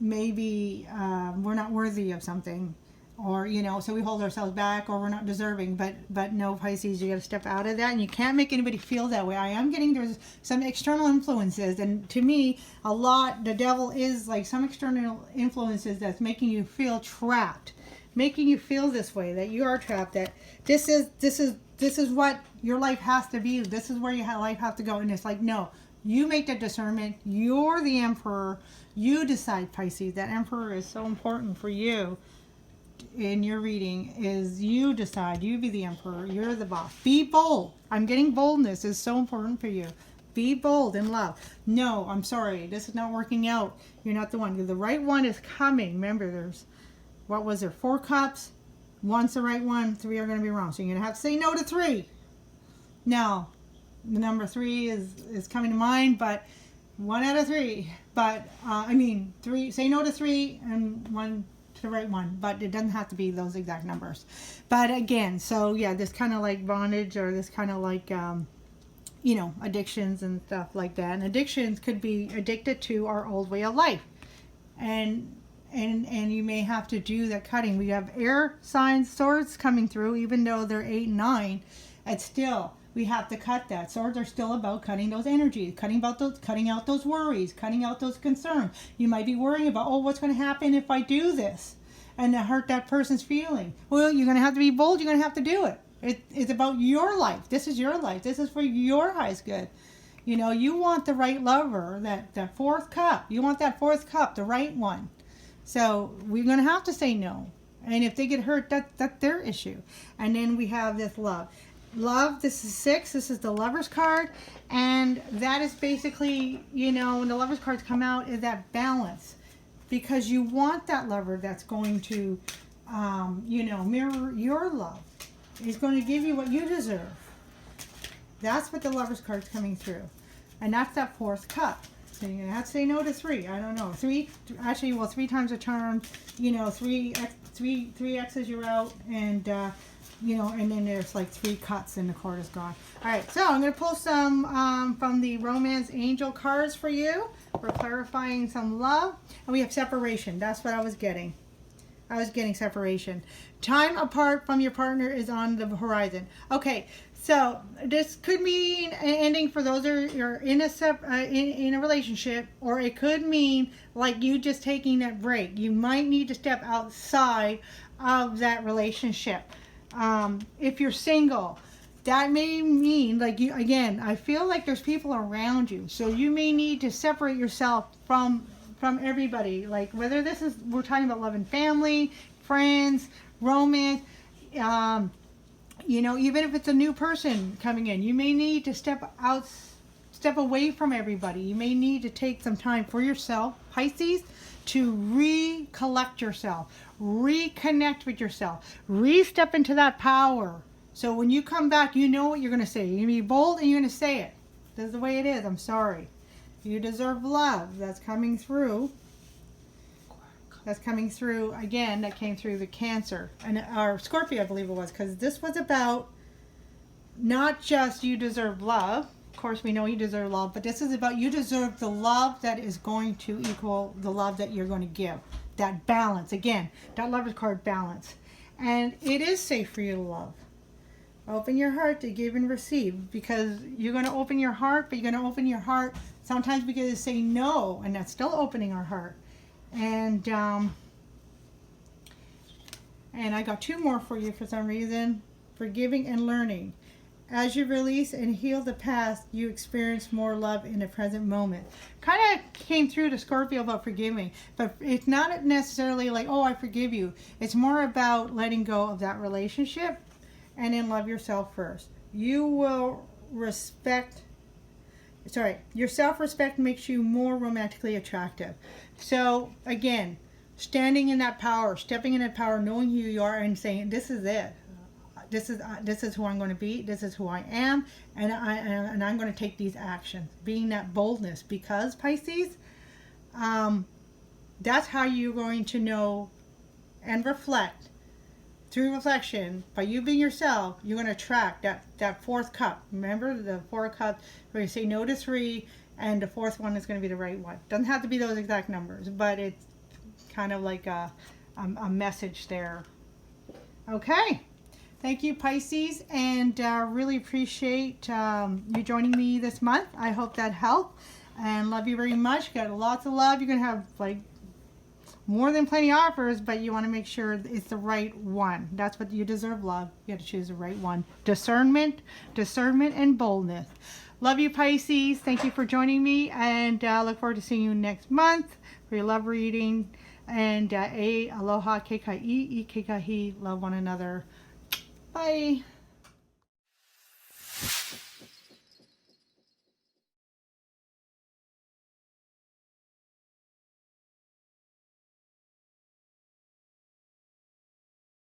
maybe we're not worthy of something, or, so we hold ourselves back, or we're not deserving. But no, Pisces, you got to step out of that, and you can't make anybody feel that way. I am getting there's some external influences, and to me, the devil is like some external influences that's making you feel trapped, making you feel this way, that you are trapped, that this is what your life has to be. This is where your life has to go. And it's like, no, you make that discernment. You're the emperor. You decide, Pisces. That emperor is so important for you. In your reading is you decide. You be the emperor. You're the boss. Be bold. I'm getting boldness is so important for you. Be bold in love. No, I'm sorry. This is not working out. You're not the one. The right one is coming. Remember, there's, what was there? 4 cups. One's the right one. 3 are going to be wrong. So you're going to have to say no to 3. Now, the number 3 is coming to mind, but 1 out of 3. But, 3, say no to 3 and 1 to the right one, but it doesn't have to be those exact numbers. But again, so yeah, this kind of like bondage, or this kind of like addictions and stuff like that. And addictions could be addicted to our old way of life, and you may have to do that cutting. We have air signs, swords coming through, even though they're 8 and 9, it's still, we have to cut that. Swords are still about cutting those energies, cutting out those worries, cutting out those concerns. You might be worrying about, what's going to happen if I do this and hurt that person's feeling. Well, you're going to have to be bold. You're going to have to do it. It's about your life. This is your life. This is for your highest good. You want the right lover, that 4th cup. You want that 4th cup, the right one. So we're going to have to say no. And if they get hurt, that's their issue. And then we have this love. Love, this is 6. This is the Lover's card. And that is basically, when the Lover's cards come out, is that balance. Because you want that lover that's going to, mirror your love. He's going to give you what you deserve. That's what the Lover's card's coming through. And that's that 4th cup. So you're going to have to say no to 3. I don't know. 3 times a charm. 3 X's you're out. And, and then there's like 3 cuts and the cord is gone. All right, so I'm going to pull some from the Romance Angel cards for you. We're clarifying some love. And we have separation. That's what I was getting. I was getting separation. Time apart from your partner is on the horizon. Okay, so this could mean an ending for those who are in a relationship, or it could mean like you just taking that break. You might need to step outside of that relationship. If you're single, that may mean like you, again, I feel like there's people around you, so you may need to separate yourself from everybody, like whether this is, we're talking about love and family, friends, romance, you know, even if it's a new person coming in, you may need to step away from everybody. You may need to take some time for yourself, Pisces, to recollect yourself, reconnect with yourself, re-step into that power. So when you come back, you know what you're going to say. You're going to be bold and you're going to say it. This is the way it is. I'm sorry. You deserve love. That's coming through. That's coming through again. That came through the Cancer and our Scorpio, I believe it was, because this was about not just you deserve love. Of course, we know you deserve love, but this is about you deserve the love that is going to equal the love that you're going to give. That balance. Again, that Lover's card, balance. And it is safe for you to love. Open your heart to give and receive, because you're going to open your heart, but you're going to open your heart. Sometimes we get to say no, and that's still opening our heart. And I got two more for you for some reason. Forgiving and learning. As you release and heal the past, you experience more love in the present moment. Kind of came through to Scorpio about forgiving, but it's not necessarily like, oh, I forgive you. It's more about letting go of that relationship and then love yourself first. You will respect, your self-respect makes you more romantically attractive. So again, standing in that power, stepping in that power, knowing who you are and saying, this is it. This is who I'm going to be. This is who I am, and I'm going to take these actions. Being that boldness, because Pisces, that's how you're going to know and reflect. Through reflection, by you being yourself, you're going to attract that fourth cup. Remember the four cups where you say no to 3, and the fourth one is going to be the right one. Doesn't have to be those exact numbers, but it's kind of like a message there. Okay. Thank you, Pisces, and really appreciate you joining me this month. I hope that helped, and love you very much. Got lots of love. You're going to have like more than plenty of offers, but you want to make sure it's the right one. That's what you deserve, love. You got to choose the right one. Discernment, and boldness. Love you, Pisces. Thank you for joining me, and look forward to seeing you next month for your love reading. And aloha, keika'i, i keikahi, love one another. Bye.